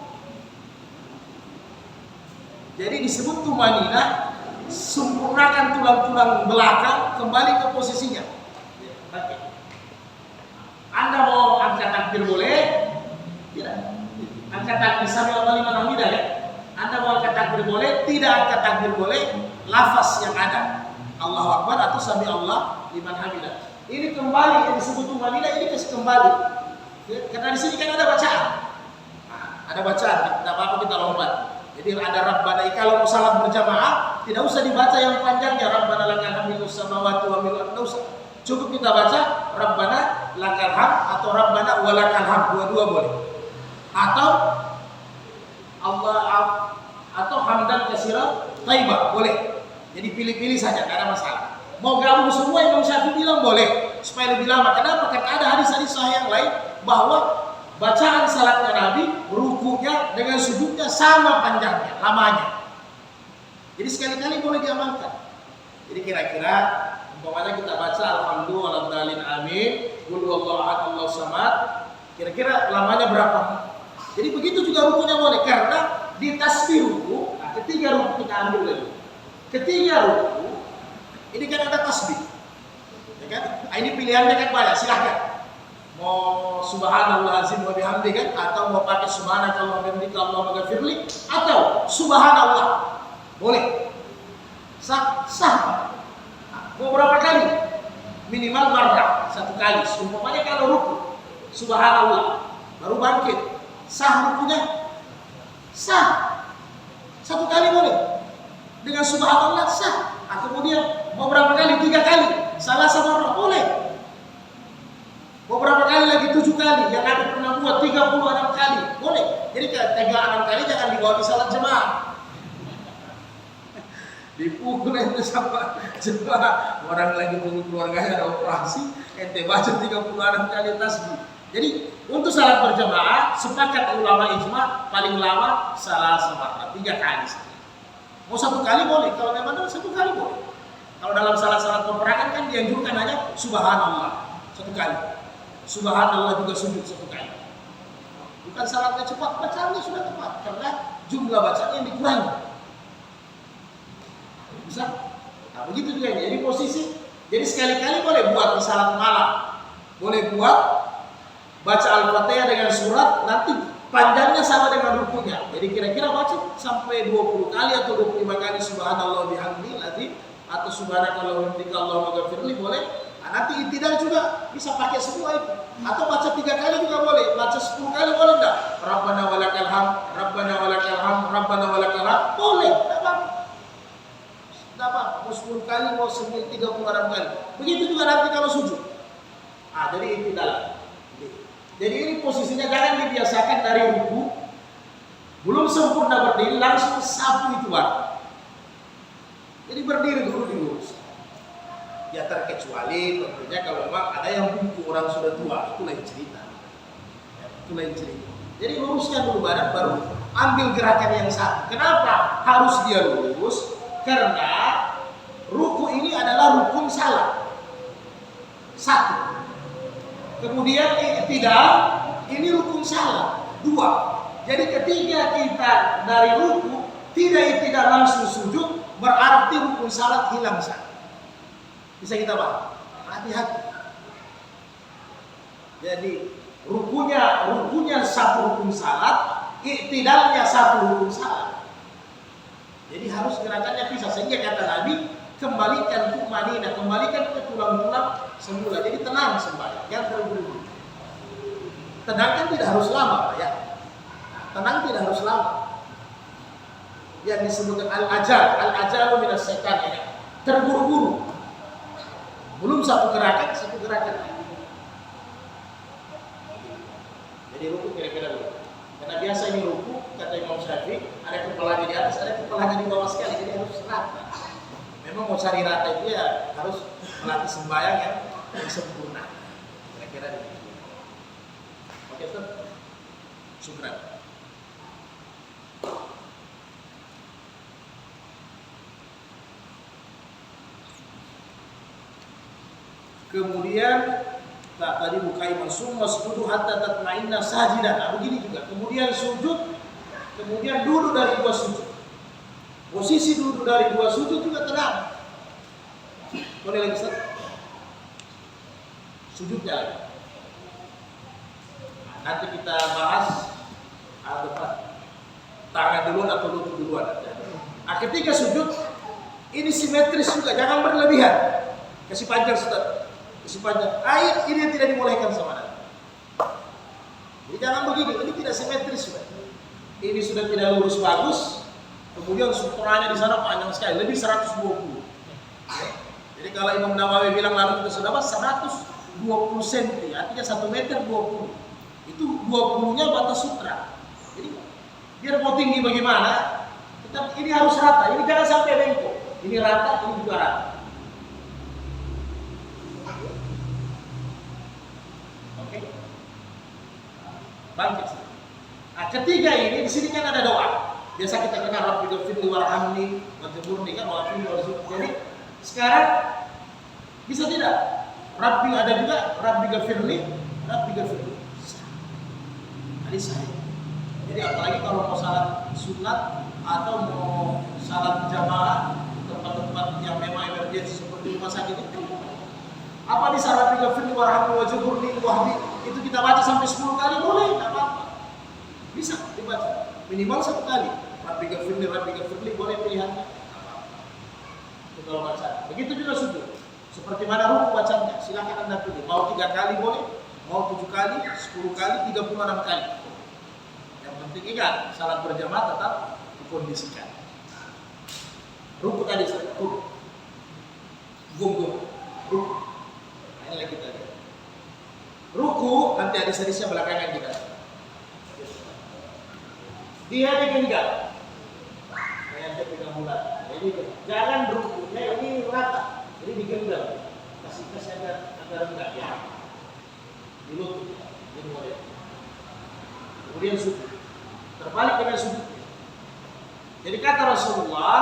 Jadi disebut tumanina, sempurnakan tulang-tulang belakang kembali ke posisinya. Oke. Anda mau angkat takbir boleh? Tidak. Angkat takbir sami Allahu liman hamidah ya. Anda mau angkat takbir boleh? Tidak angkat takbir boleh. Lafaz yang ada Allahu Akbar atau sami Allah liman hamidah. Ini kembali yang disebut tumanina, ini kembali. Karena di sini kan ada bacaan. Nah, ada bacaan, tidak apa-apa kita lompat. Jadi ada Rabbana, kalau mau salat berjamaah tidak usah dibaca yang panjangnya Rabbana lakal hamdu samawati wa mil ardi, usah. Cukup kita baca Rabbana lakal hamd atau Rabbana walakal hamd, dua-dua boleh. Atau Allah atau hamdan katsiran thayyibah boleh. Jadi pilih-pilih saja, tidak ada masalah. Mau gabung semua Imam Syafi'i bilang boleh supaya lebih lama. Kenapa? Karena ada hadis-hadis sahih yang lain bahwa bacaan salatnya Nabi, rukunya dengan sujudnya sama panjangnya, lamanya. Jadi sekali-kali boleh diamalkan. Jadi kira-kira umpamanya kita baca alhamdulillah amin, qul huwallahu ahad Allahu samad, kira-kira lamanya berapa? Jadi begitu juga rukunya boleh, karena di tasbih ruku, nah ketiga ruku kita ambil dulu. Ketiga ruku ini kan ada tasbih. Ya kan? Nah, ini pilihannya kan banyak, silahkan. Mau subhanallah azim wa bihamdi kan, atau mau pakai subhanakallah wa bihamdika Allahumma ghafirli, atau subhanallah. Boleh. Sah. Mau berapa kali? Minimal marrah, satu kali. Umpamanya kalau ruku, subhanallah, baru bangkit. Sah rukunya? Sah. Satu kali boleh. Dengan subhanallah sah. Kemudian mau berapa kali? 3 kali. Salah sama roh boleh. Mau berapa kali lagi? 7 kali. Yang ada pernah buat 36 kali. Boleh. Jadi 36 kali jangan dibawa di salat jemaah. Dipukul ente sama jemaah, orang lagi tunggu keluarganya ada operasi, ente baca 36 kali tasbih. Jadi untuk salat berjamaah sepakat ulama ijma paling lama salah sama 3 kali saja. Mau 1 kali boleh, kalau memang 1 kali boleh. Kalau dalam salat-salat peperangan kan dianjurkan hanya subhanallah 1 kali, subhanallah juga sujud 1 kali. Bukan salatnya cepat, bacaannya sudah tepat karena jumlah bacaan yang dikurangi. Bisa? Nah begitu juga ini. Jadi posisi, jadi sekali-kali boleh buat di salat malam, boleh buat baca Al-Fatihah dengan surat, nanti panjangnya sama dengan rukunya. Jadi kira-kira baca sampai 20 kali atau 25 kali subhanallah bihamdihi lazim, atau subhanakallah wa bihamdika Allahumma ghafirli boleh. Nah, nanti i'tidal juga bisa pakai semua itu. Atau baca 3 kali juga boleh, baca 10 kali boleh enggak? Rabbana walakal hamd, Rabbana walakal hamd, Rabbana walakal hamd, boleh. Mau 10 kali, mau 36 kali. Begitu juga nanti kalau sujud. Jadi i'tidal. Jadi ini posisinya jangan dibiasakan dari ruku, belum sempurna berdiri langsung sapu itu Pak. Jadi berdiri dulu dilurus. Ya terkecuali tentunya kalau memang ada yang buku orang sudah tua, itu lain cerita. Ya, itu lain cerita. Jadi luruskan dulu badan baru ambil gerakan yang satu. Kenapa harus dia lurus? Karena ruku ini adalah rukun salat. 1. Kemudian i'tidal ini rukun salat. 2. Jadi ketika kita dari ruku tidak i'tidal langsung sujud, berarti rukun salat hilang satu. Bisa kita paham? Hati-hati. Jadi rukunya 1 rukun salat, i'tidalnya 1 rukun salat. Jadi harus gerakannya pisah, sehingga kata Nabi kembalikan tumanina, kembalikan ke tulang-tulang semula. Jadi tenang sembahyang, jangan terburu-buru. Tenang kan tidak harus lama, ya. Tenang tidak harus lama. Yang disebutkan al-ajalu minas setan, ya. Terburu-buru. Belum satu gerakan. Jadi ruku kira-kira dulu. Karena biasa ini ruku, kata Imam Syafi'i, ada kepalanya di atas, ada kepalanya di bawah sekali, jadi harus rata. Memang mau cari rata itu ya harus melatih sembahyang yang sempurna. Kira-kira dulu. Oke, Ustaz. Syukran. Kemudian tadi bukai masuk masjudu hatta tatma'inna sajidan. Nah, begini juga. Kemudian sujud, kemudian duduk dari dua sujud. Posisi duduk dari dua sujud juga tenang. Boleh lagi, Ustaz? Sujudnya lagi. Nanti kita bahas depan tangan duluan atau lutut duluan. Nah, ketika sujud ini simetris juga, jangan berlebihan. Kasih panjang, Ustaz. Kasih panjang. Air ini yang tidak dimulaikan sama Anda. Jadi jangan begini, ini tidak simetris sudah. Ini sudah tidak lurus bagus. Kemudian sutranya di sana panjang sekali, lebih 120. Jadi kalau Imam Nawawi bilang lalu kita sudah 120 cm, artinya 1 meter 20. Itu 20-nya batas sutra. Jadi biar mau tinggi bagaimana, tetap ini harus rata. Ini jangan sampai bengkok. Ini rata, ini juga rata. Oke. Bangkit. Nah, ketiga ini di sini kan ada doa. Biasa kita kenal Rabbi ghfirli warhamni wajburni kan wa'afini warzuqni. Jadi sekarang bisa tidak? Rabbi ada juga Rabbi ghfirli. Jadi saya. Jadi apalagi kalau mau salat sunat atau mau salat jamaah tempat-tempat yang memang emergensi seperti rumah sakit itu. Apa bisa Rabbi ghfirli warhamni wajburni wahdi itu kita baca sampai 10 kali boleh, enggak apa-apa. Bisa dibaca minimal 1 kali. Rabbi ghfirli boleh pilihannya. Itu kalau baca. Begitu juga sujud. Seperti mana ruku bacanya, silakan Anda pilih. Mau 3 kali boleh, mau 7 kali, 10 kali, 36 kali. Yang penting ingat, salat berjamaah tetap dikondisikan. Ruku tadi ruku. Ruku. Nah, ini lagi tadi. Ruku nanti hadis-hadisnya belakangan kita. Dia digenggam. Kayak pegang bulan. Jadi jangan rukunya ini rata. Jadi digenggam. Kasih agak rendah ya. Di lutut. Jadi boleh. Kemudian sujud. Terbalik dengan sujudnya. Jadi kata Rasulullah,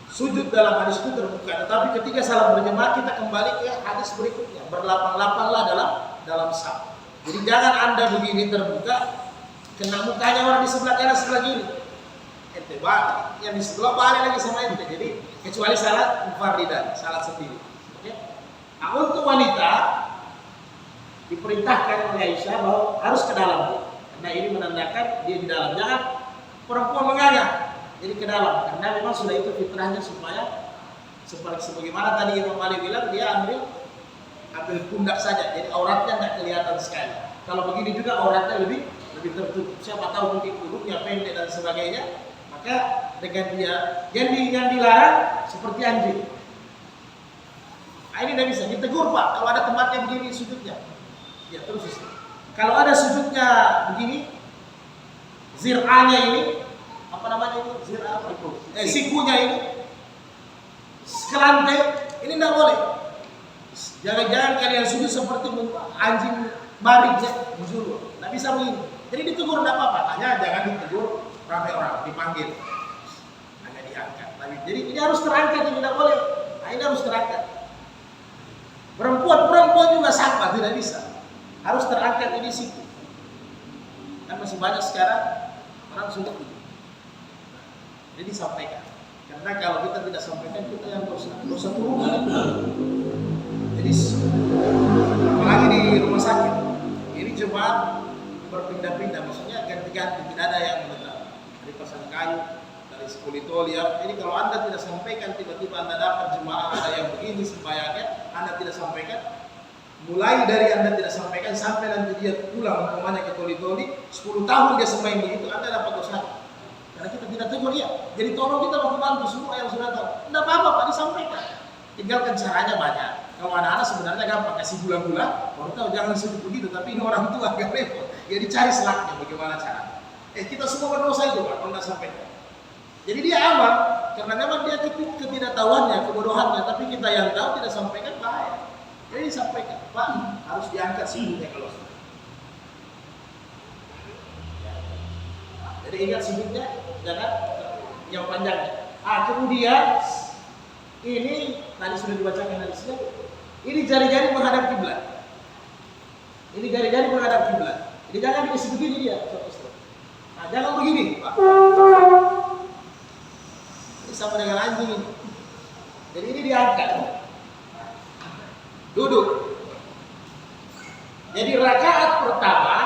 sujud dalam hadis itu terbuka. Tetapi ketika salat berjamaah kita kembali ke hadis berikutnya. Berlapang-lapanglah dalam saf. Jadi jangan Anda begini terbuka. Kena mukanya orang di sebelah kanan sebelah kiri. Ente balik, yang di sebelah balik lagi sama ente. Jadi kecuali salat mufarridan, salat sendiri. Oke? Nah, untuk wanita diperintahkan oleh Aisyah bahwa harus ke dalam. Karena ini menandakan dia di dalam. Jangan perempuan menganga. Jadi ke dalam. Karena memang sudah itu fitrahnya supaya sebagaimana tadi Imam Ali bilang dia ambil pundak saja. Jadi auratnya nggak kelihatan sekali. Kalau begini juga auratnya lebih tertutup. Siapa tahu mungkin kuluknya pendek dan sebagainya, maka dengan dia yang dilarang seperti anjing. Nah, ini tidak bisa ditegur Pak. Kalau ada tempatnya begini sujudnya, ya terus. Kalau ada sujudnya begini, zir'anya ini apa namanya itu? Zir'ah apa itu? Sikunya ini sekelantai, ini tidak boleh. Jangan-jangan kalian sujud seperti anjing barik ya, muzul. Tidak bisa begini. Jadi ditegur tidak apa-apa, hanya jangan ditegur ramai orang, dipanggil, hanya diangkat. Jadi ini harus terangkat, ini tidak boleh. Nah, ini harus terangkat. Perempuan juga sama, tidak bisa. Harus terangkat ini siku. Kan masih banyak sekarang orang sulit itu. Jadi sampaikan. Karena kalau kita tidak sampaikan kita yang dosa turun. Jadi apalagi di rumah sakit, ini cuma berpindah-pindah, maksudnya ganti-ganti, tidak ada yang menetap. Dari pasang kayu, dari spolitolia. Jadi kalau Anda tidak sampaikan, tiba-tiba Anda dapat jemaah ada yang begini sembahyangnya, Anda tidak sampaikan, Mulai dari Anda tidak sampaikan sampai nanti dia pulang umpamanya ke Toli-Toli, 10 tahun dia semain begitu, Anda dapat dosa. Karena kita tidak tegur dia. Jadi tolong kita mau bantu semua yang sudah tahu. Tidak apa-apa Pak, disampaikan. Tinggalkan caranya banyak. Kalau anak-anak sebenarnya gampang, kasih gula-gula, baru tahu jangan sebut begitu. Tapi ini orang tua agak repot. Jadi cari selaknya bagaimana caranya. Kita semua berdosa itu Pak, kalau tidak sampaikan. Jadi dia aman, karena memang dia ketidaktahuannya, kebodohannya. Tapi kita yang tahu tidak sampaikan bahaya. Jadi disampaikan, Pak harus diangkat sibuknya kalau sudah. Jadi ingat sibuknya, jangan yang panjangnya. Kemudian ini tadi sudah dibacakan dari sini. Ini jari-jari menghadap kiblat. Ini jari-jari menghadap kiblat. Jadi jangan dikasih begini dia. Nah, jangan begini, Pak. Ini sama dengan anjing ini. Jadi ini diangkat. Duduk. Jadi rakaat pertama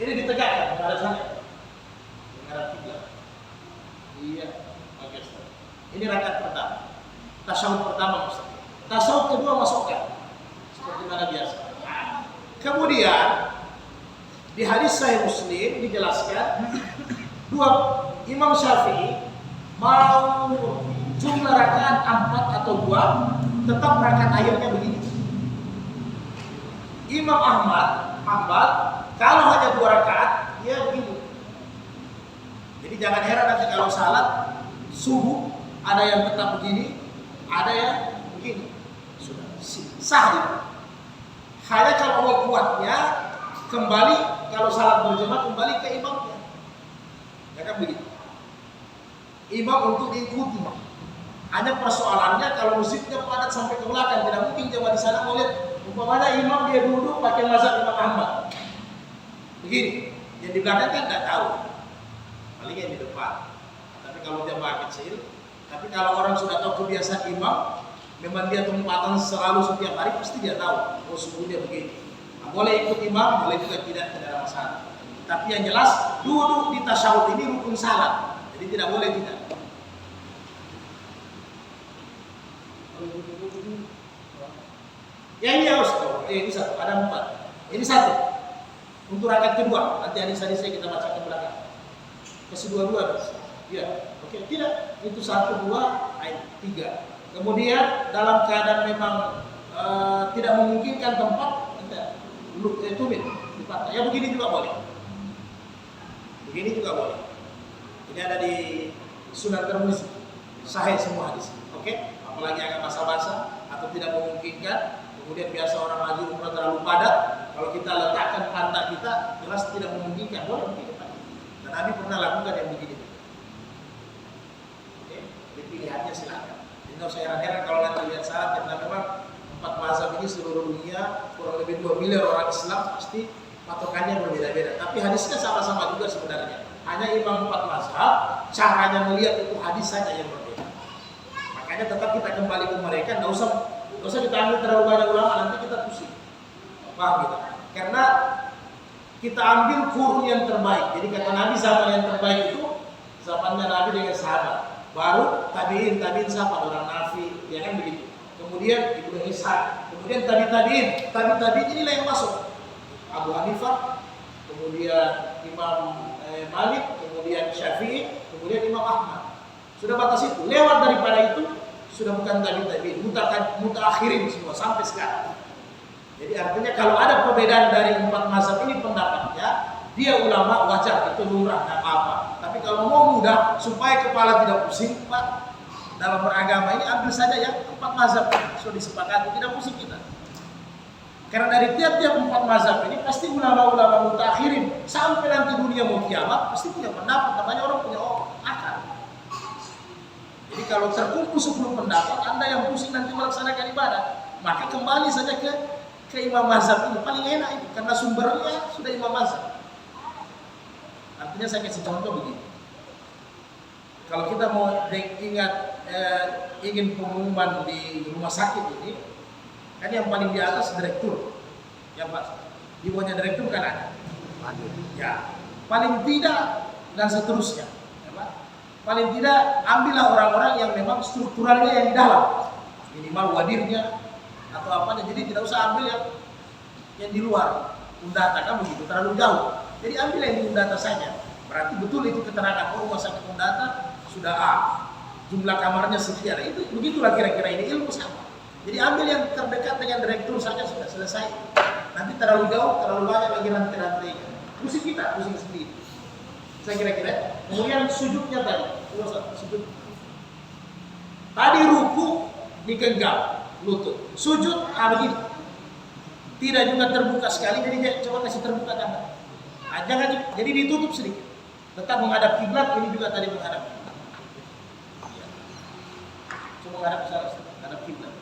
ini ditegakkan pada sana. Menghadap kiblat. Iya, oke. Ini rakaat pertama. Tasyahud pertama Ustaz. Tasyahud kedua masukkan. Seperti mana biasa. Kemudian di hadis Sahih Muslim dijelaskan Imam Syafi'i mau jumlah rakaat 4 atau 2, tetap rakaat akhirnya begini. Imam Ahmad kalau hanya 2 rakaat dia begini. Jadi jangan heran nanti kalau salat subuh ada yang tetap begini, ada yang begini. Sudah sah itu. Hanya kalau mau kuatnya kembali, kalau salat berjamaah kembali ke imamnya. Ya kan begitu. Imam untuk diikuti. Hanya persoalannya kalau musiknya padat sampai ke belakang, tidak mungkin jemaah di sana mau lihat. Umpamanya imam dia duduk pakai mazhab Imam Ahmad. Begini, yang di belakang kan tidak tahu. Paling yang di depan. Tapi kalau jemaah kecil, tapi kalau orang sudah tahu kebiasaan imam, memang dia tempatan selalu setiap hari, pasti dia tahu. Oh subuh dia begini. Nah, boleh ikut imam, boleh juga tidak ada masalah. Tapi yang jelas duduk di tasyahud ini rukun salat. Jadi tidak boleh tidak. Ya ini harus. Ini satu, ada 4. Ini satu. Untuk rakaat kedua, nanti hadis-hadisnya kita baca ke belakang. Kasih 2-2. Ya, oke, tidak. Itu 1, 2, 3. Kemudian dalam keadaan memang tidak memungkinkan tempat, tumit dipatah. Ya begini juga boleh. Begini juga boleh. Ini ada di Sunan Tirmizi. Sahih semua hadis. Oke? Apalagi agak basah-basah atau tidak memungkinkan. Kemudian biasa orang haji umrah terlalu padat. Kalau kita letakkan pantat kita, jelas tidak memungkinkan. Boleh begini Pak. Dan Nabi pernah lakukan yang begini. Oke? Jadi pilihannya silakan. Jadi nggak usah heran-heran kalau nanti lihat salat, karena memang 4 mazhab ini seluruh dunia kurang lebih 2 miliar orang Islam pasti patokannya berbeda-beda. Tapi hadisnya sama-sama juga sebenarnya. Hanya imam 4 mazhab, caranya melihat itu hadis saja yang berbeda. Makanya tetap kita kembali ke mereka, nggak usah kita ambil terlalu banyak ulama, nanti kita pusing. Paham kita? Karena kita ambil kurun yang terbaik. Jadi kata Nabi zaman yang terbaik itu zamannya Nabi dengan sahabat. Baru tabiin sahabat orang Nafi, ya kan begitu. Kemudian Ibnu Ishaq, kemudian tabiin inilah yang masuk. Abu Hanifah, kemudian Imam Malik, kemudian Syafi'i, kemudian Imam Ahmad. Sudah batas itu. Lewat daripada itu sudah bukan tabiin, mutaakhirin semua sampai sekarang. Jadi artinya kalau ada perbedaan dari 4 mazhab ini pendapatnya, dia ulama wajar, itu lumrah, tidak apa-apa. Tapi kalau mau mudah supaya kepala tidak pusing, Pak, dalam beragama ini ambil saja yang 4 mazhab sudah disepakati, tidak pusing kita. Karena dari tiap-tiap 4 mazhab ini pasti ulama-ulama mutaakhirin sampai nanti dunia mau kiamat pasti punya pendapat, namanya orang punya akal. Jadi kalau terkumpul 10 pendapat, Anda yang pusing nanti melaksanakan ibadah, maka kembali saja ke imam mazhab ini, paling enak itu karena sumbernya sudah imam mazhab. Artinya saya kasih contoh begini. Kalau kita mau ingin pengumuman di rumah sakit ini, kan yang paling di atas direktur, ya Pak. Di bawahnya direktur kan ada. Ya, paling tidak dan seterusnya. Ya, Pak? Paling tidak ambillah orang-orang yang memang strukturalnya yang di dalam, minimal wadirnya atau apa, jadi tidak usah ambil yang di luar Undata, kan begitu, terlalu jauh. Jadi ambil yang di Undata saja. Berarti betul itu keterangan rumah sakit Undata sudah A, jumlah kamarnya sekian. Itu begitulah kira-kira ini ilmu sama. Jadi ambil yang terdekat dengan direktur saja sudah selesai. Nanti terlalu jauh, terlalu banyak lagi rantai-rantainya. Pusing kita, pusing sendiri. Saya kira-kira. Kemudian sujudnya tadi, sujud. Tadi ruku digenggam lutut, sujud begini. Tidak juga terbuka sekali, jadi coba kasih terbuka tangan. Jangan, jadi ditutup sedikit. Tetap menghadap kiblat, ini juga tadi menghadap kiblat. Ya. Coba menghadap kiblat.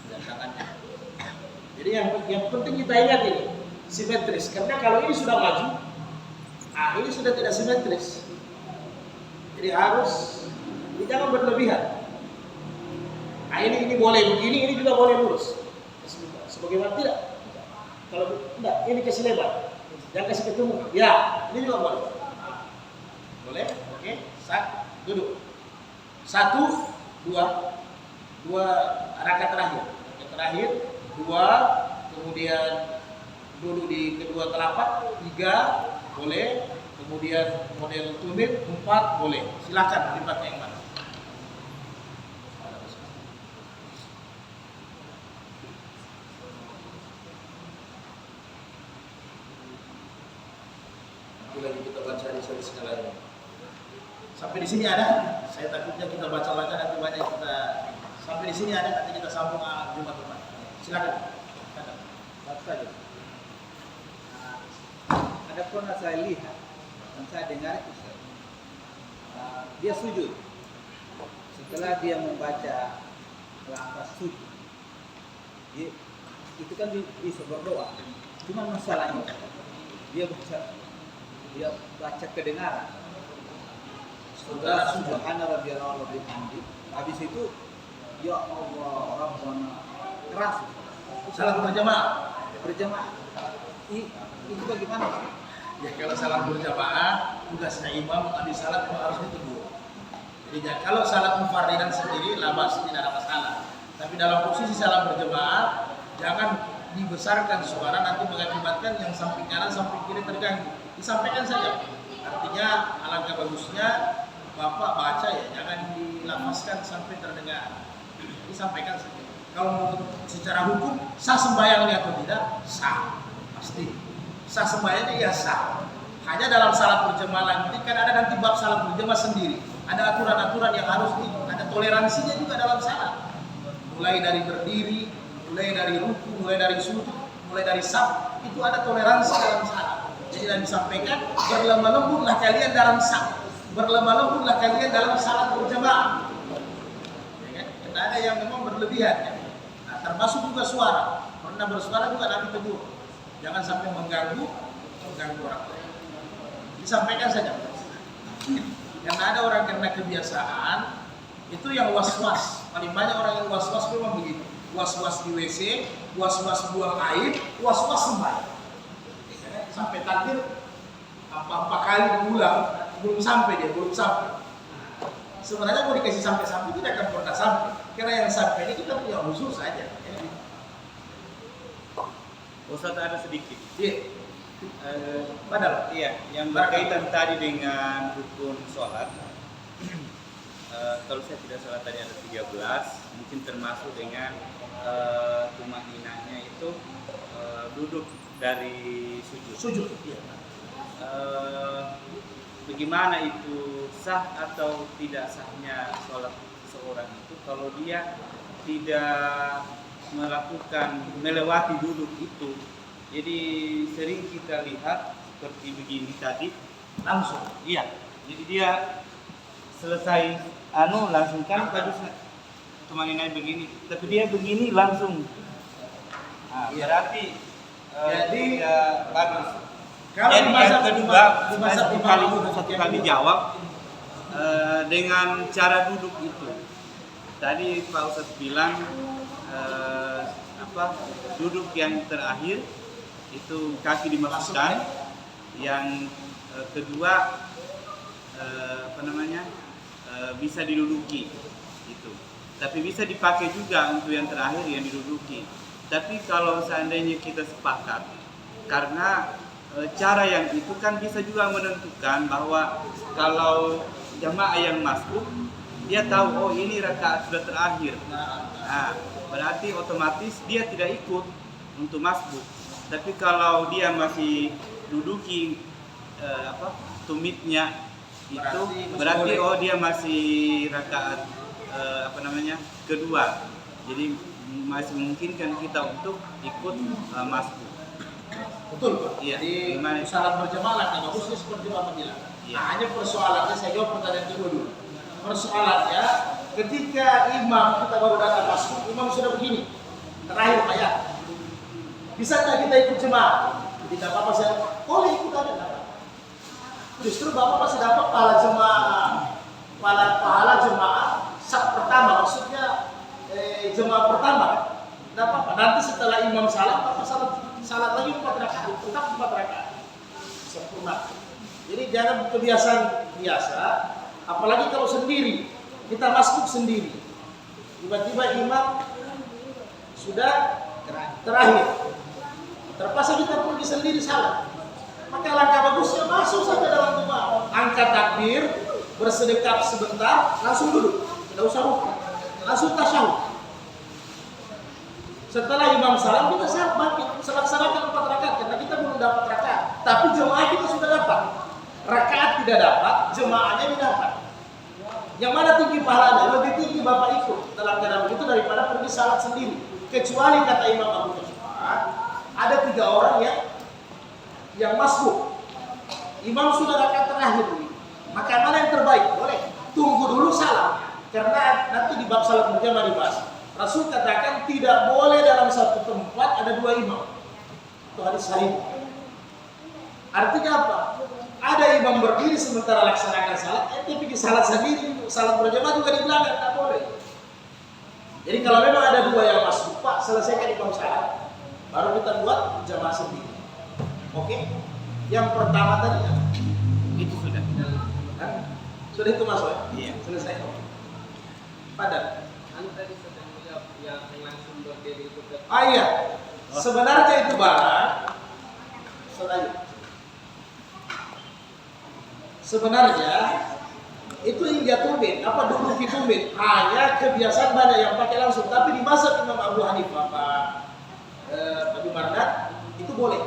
Dan tangannya. Jadi yang penting kita ingat ini simetris, karena kalau ini sudah maju, ini sudah tidak simetris. Jadi harus, ini jangan berlebihan. Ini boleh begini, ini juga boleh lurus. Sebagaimana tidak. Kalau tidak, ini kasih lebar. Jangan kasih ketemu. Ya, ini juga boleh. Boleh? Oke. Duduk. 1, 2 rakaat terakhir. Rakaat terakhir 2, kemudian dulu di kedua telapak, 3 boleh, kemudian model tumit 4 boleh. Silakan dipakai yang mana. Lagi kita baca di sini sekalian. Sampai di sini ada. Saya takutnya kita baca-baca nanti banyak kita. Sampai di sini ada, nanti kita sambung Jumat depan. Silakan. Baca saja. Ada pernah saya lihat dan saya dengar itu dia sujud. Setelah dia membaca lafaz sujud, itu kan bisa berdoa. Cuma masalahnya dia baca kedengaran. Saudara subhana rabbiyal bihamdi. Habis itu ya Allah Rabbana keras. Salat berjamaah. Itu bagaimana? Ya kalau salat berjamaah tugasnya imam habis salat harus ditegur. Jadi kalau salat mufarridan sendiri labas tidak ada masalah. Tapi dalam posisi salat berjamaah jangan dibesarkan suara nanti mengakibatkan yang samping kanan samping kiri terganggu. Disampaikan saja. Artinya alangkah bagusnya Bapak baca ya, jangan dilafazkan sampai terdengar. Disampaikan saja. Kalau secara hukum sah sembahyangnya atau tidak? Sah. Pasti. Sah sembahyangnya ya sah. Hanya dalam salat berjamaah nanti kan ada nanti bab salat berjamaah sendiri. Ada aturan-aturan yang harus ada toleransinya juga dalam salat. Mulai dari berdiri, mulai dari ruku, mulai dari sujud, mulai dari saf, itu ada toleransi dalam salat. Jadi dan disampaikan berlemah lembutlah kalian dalam saf, berlemah lembutlah kalian dalam salat berjamaah. Ya kan? Karena ada yang memang berlebihan. Ya? Nah, termasuk juga suara. Pernah bersuara juga Nabi tegur. Jangan sampai mengganggu orang lain. Disampaikan saja. Karena ada orang karena kebiasaan itu yang was-was. Paling banyak orang yang was-was memang begitu. Was-was di WC, was-was buang air, was-was sembahyang. Sampai takbir apa kali berulang belum sampai. Sebenarnya mau dikasih sampai tidak akan pernah sampai. Karena yang sampai ini kita punya khusus saja. Ustaz ada sedikit. Iya. Padahal. Iya, yang berkaitan tadi dengan rukun sholat. Kalau saya tidak salah tadi ada 13, mungkin termasuk dengan tumaninahnya itu duduk dari sujud. Iya. Bagaimana itu sah atau tidak sahnya sholat seorang itu kalau dia tidak melakukan melewati duduk itu. Jadi sering kita lihat seperti begini tadi Langsung. iya, jadi dia selesai langsung kan bagusnya tumaninah begini, tapi dia begini langsung. Berarti jadi ya bagus. Kalau jadi yang kedua satu kali jawab dengan cara duduk itu. Tadi Pak Ustadz bilang duduk yang terakhir itu kaki dimasukkan, yang kedua bisa diduduki itu. Tapi bisa dipakai juga untuk yang terakhir yang diduduki. Tapi kalau seandainya kita sepakat, karena cara yang itu kan bisa juga menentukan bahwa kalau jamaah yang masuk, dia tahu oh ini rakaat sudah terakhir. Nah, berarti otomatis dia tidak ikut untuk masbuk. Tapi kalau dia masih duduki tumitnya itu berarti oh dia masih rakaat kedua. Jadi masih memungkinkan kita untuk ikut masbuk. Betul Pak. Iya. Jadi salat berjamaah kan bagusnya seperti Bapak bilang. Iya. Nah, hanya persoalannya saya jawab pertanyaan kedua dulu. Persoalannya ketika imam kita baru datang masuk, imam sudah begini. Terakhir Pak ya. Bisa nggak kita ikut jemaah? Tidak apa-apa saya boleh ikut aja. Justru Bapak masih dapat pahala jemaah saf pertama, maksudnya jemaah pertama. Tidak apa-apa. Nanti setelah imam salat, Bapak salat lagi 4 rakaat, tetap 4 rakaat. Sempurna. Jadi jangan kebiasaan biasa, apalagi kalau sendiri. Kita masuk sendiri. Tiba-tiba imam sudah terakhir. Terpaksa kita pergi sendiri salat. Maka langkah bagusnya masuk saja dalam jemaah. Angkat takbir, bersedekap sebentar, langsung duduk. Tidak usah rukuk. Langsung tasyahud. Setelah imam salam kita salat bangkit, laksanakan 4 rakaat karena kita belum dapat rakaat. Tapi jemaah kita sudah dapat. Rakaat tidak dapat, jemaahnya didapat. Yang mana tinggi pahalanya? Lebih tinggi Bapak ikut dalam keadaan begitu daripada pergi salat sendiri. Kecuali kata Imam Abu Hanifah, ada 3 orang yang masbuk. Imam sudah rakaat terakhir. Maka mana yang terbaik? Boleh tunggu dulu salam. Karena nanti di bab salat berjamaah dibahas. Rasul katakan tidak boleh dalam satu tempat ada 2 imam. Itu hadis sahih. Artinya apa? Ada imam berdiri sementara laksanakan salat, tapi salat sendiri, salat berjamaah juga di belakang, tidak boleh. Jadi kalau memang ada 2 yang masuk, Pak, selesaikan imam salat, baru kita buat jamaah sendiri. Oke? Yang pertama tadi ya? Itu sudah. Sudah itu masuk ya? Iya. Selesai. Padat. Tadi sedang menjawab yang langsung berdiri itu ke Iya. Sebenarnya itu barang. Sebenarnya itu hingga tumit, duduk di tumit. Hanya kebiasaan banyak yang pakai langsung. Tapi di masa Imam Abu Hanifah, Pak Mardan, itu boleh.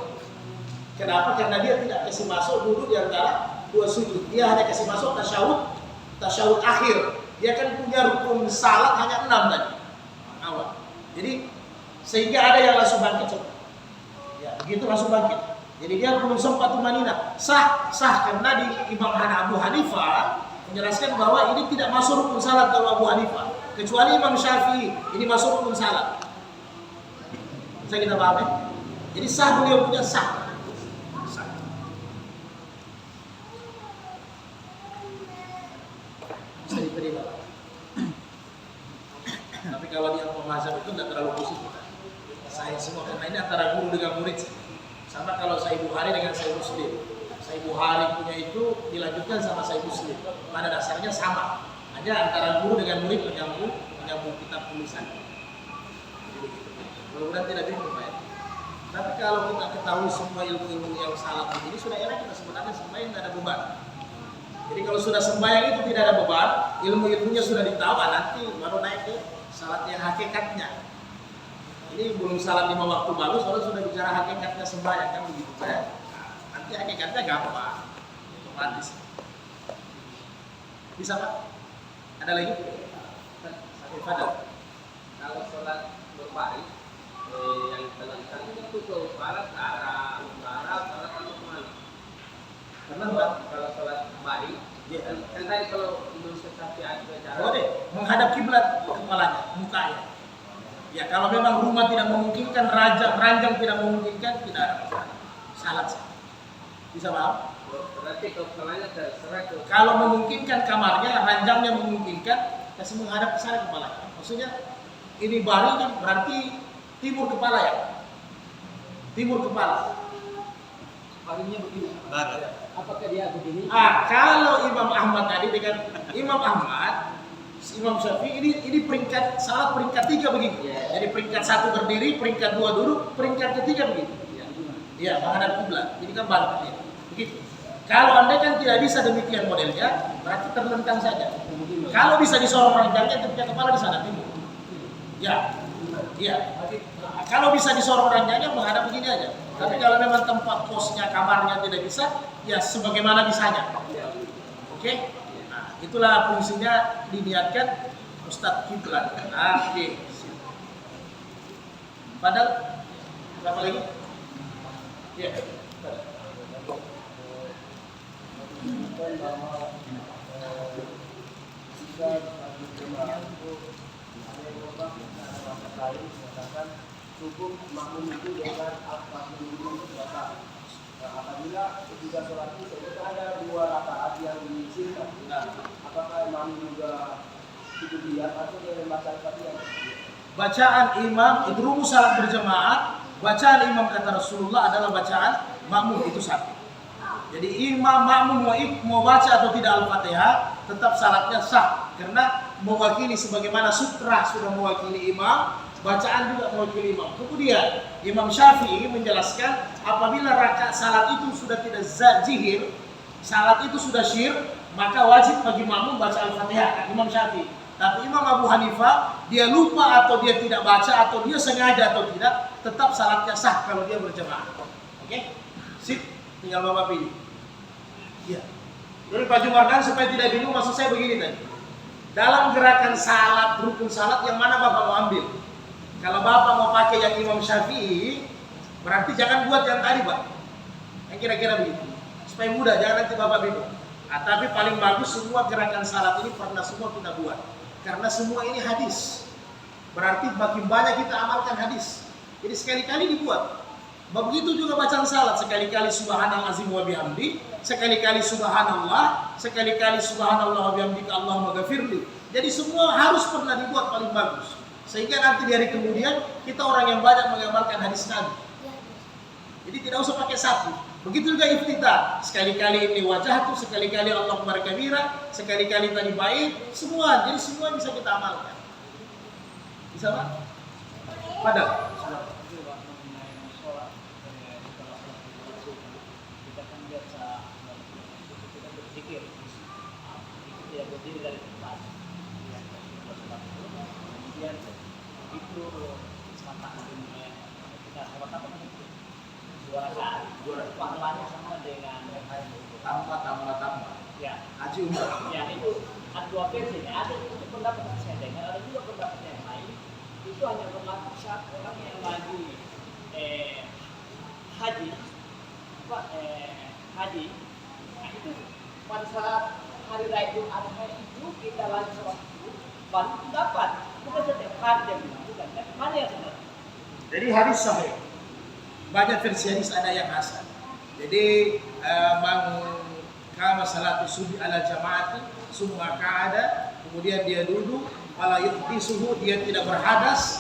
Kenapa? Karena dia tidak kasih masuk duduk di antara 2 sujud. Dia hanya kasih masuk tasyahud akhir. Dia kan punya rukun salat hanya 6 tadi. Awal. Jadi sehingga ada yang langsung bangkit. Ya, begitu langsung bangkit. Jadi dia belum sempat tumanina. Sah karena di Imam Abu Hanifah menjelaskan bahwa ini tidak masuk rukun salat kalau Abu Hanifah. Kecuali Imam Syafi'i, ini masuk rukun salat. Bisa kita paham ya? Jadi sah beliau punya sah. Bisa diterima. Tapi kalau dia pembahasan itu tidak terlalu pusing kita. Saya semua karena ini antara guru dengan murid. Sama kalau Sahih Bukhari dengan Sahih Muslim. Sahih Bukhari punya itu dilanjutkan sama Sahih Muslim. Pada dasarnya sama. Hanya antara guru dengan murid menyambung kitab tulisan. Mudah-mudahan tidak bingung Pak ya. Tapi kalau kita ketahui semua ilmu-ilmu yang salah begini, sudah enak kita sebenarnya sembahyang tidak ada beban. Jadi kalau sudah sembahyang itu tidak ada beban, ilmu-ilmunya sudah ditahu, nanti baru naik ke salat yang hakikatnya. Ini belum salat 5 waktu bagus, kalau sudah bicara hakikatnya sembahyang kan begitu kan. Nanti hakikatnya gampang, otomatis. Bisa Pak? Ada lagi? Fadal. kalau sholat berbaris yang terlentang itu ke barat, ke arah utara, barat atau kemana? Kenapa? Kalau sholat baris, kan tadi kalau Indonesia tapi ada cara. Boleh, menghadap kiblat kepalanya, mukanya. Ya kalau memang rumah tidak memungkinkan, ranjang tidak memungkinkan, tidak ada masalah. Salat saja. Bisa paham? Berarti kepalanya terserah ke. Kalau memungkinkan kamarnya, ranjangnya memungkinkan, kasih menghadap ke sana kepala. Maksudnya ini baru kan berarti timur kepala ya. Timur kepala. Baringnya begini. Barat. Apakah dia begini? Kalau Imam Ahmad tadi dengan Imam Ahmad, Imam Syafi'i ini peringkat salah peringkat 3 begitu. Iya. Jadi peringkat 1 berdiri, peringkat 2 duduk, peringkat ketiga begitu. Iya, menghadap kiblat. Ini kan balik ya. Begitu. Kalau Anda kan tidak bisa demikian modelnya, berarti terlentang saja. Kalau bisa disorong ranjangnya, ketika kepala di sana timur. Ya, iya. Nah, kalau bisa disorong ranjangnya menghadap begini aja. Tapi kalau memang tempat posnya, kamarnya tidak bisa, ya sebagaimana bisanya. Oke? Nah, itulah fungsinya diniatkan Ustadz kiblat. Oke. Padahal berapa lagi? Ya. Cukup makmum itu dengan al-fatihah itu baca. Apabila ketika sholat itu ada 2 rakaat yang disingkat, apakah imam juga itu dia atau dia membaca al-fatihah? Bacaan imam itu rumus salat berjamaah. Bacaan imam kata Rasulullah adalah bacaan makmum itu satu. Jadi imam makmum mau baca atau tidak al-fatihah, tetap salatnya sah karena mewakili sebagaimana sutra sudah mewakili imam. Bacaan juga mewakili imam. Kemudian Imam Syafi'i menjelaskan apabila rakaat salat itu sudah tidak zahir, salat itu sudah syir, maka wajib bagi makmum baca Al-Fatihah. Imam Syafi'i. Tapi Imam Abu Hanifah dia lupa atau dia tidak baca atau dia sengaja atau tidak, tetap salatnya sah kalau dia berjamaah. Oke? Sip, tinggal Bapak pilih. Iya. Jadi Pak Jumardan supaya tidak bingung maksud saya begini tadi. Dalam gerakan salat, rukun salat yang mana Bapak mau ambil? Kalau Bapak mau pakai yang Imam Syafi'i, berarti jangan buat yang tadi, Pak. Yang kira-kira begitu. Supaya mudah, jangan nanti Bapak bingung. Tapi paling bagus semua gerakan salat ini pernah semua kita buat. Karena semua ini hadis. Berarti makin banyak kita amalkan hadis. Jadi sekali-kali dibuat. Begitu juga bacaan salat, sekali-kali subhanallah azim wa bihamdi, sekali-kali subhanallah, sekali-kali subhanallah wa bihamdika Allahumma ghafirli. Jadi semua harus pernah dibuat paling bagus. Sehingga nanti di hari kemudian kita orang yang banyak mengamalkan hadis Nabi. Jadi tidak usah pakai satu. Begitu juga iftitah. Sekali-kali ini wajah tuh, sekali-kali Allahu Akbar kabira, sekali-kali tadi baik, semua. Jadi semua bisa kita amalkan. Bisa Pak? Padahal. Kita kan biasa kita berpikir, itu tidak berdiri dari tempat. Kemudian itu sama kita sholat apa itu? 2 rakaat. Pahalanya sama dengan Tambah. ya. Haji umrah. Ya itu ada 2 versi. Ada itu pendapat yang saya dengar, ada juga pendapat yang lain. Itu hanya berlaku saat orang yang lagi haji, haji. Nah itu pada saat hari raya Idul Adha itu kita lagi sholat baru dapat. Bukan setiap hari dia bilang, bukan. Mana yang benar? Jadi hadis sahih. Banyak versi hadis ada yang hasan. Jadi kama salatu subuh ala jamaati summa qa'ada, kemudian dia duduk, wala yuhdisuhu, dia tidak berhadas,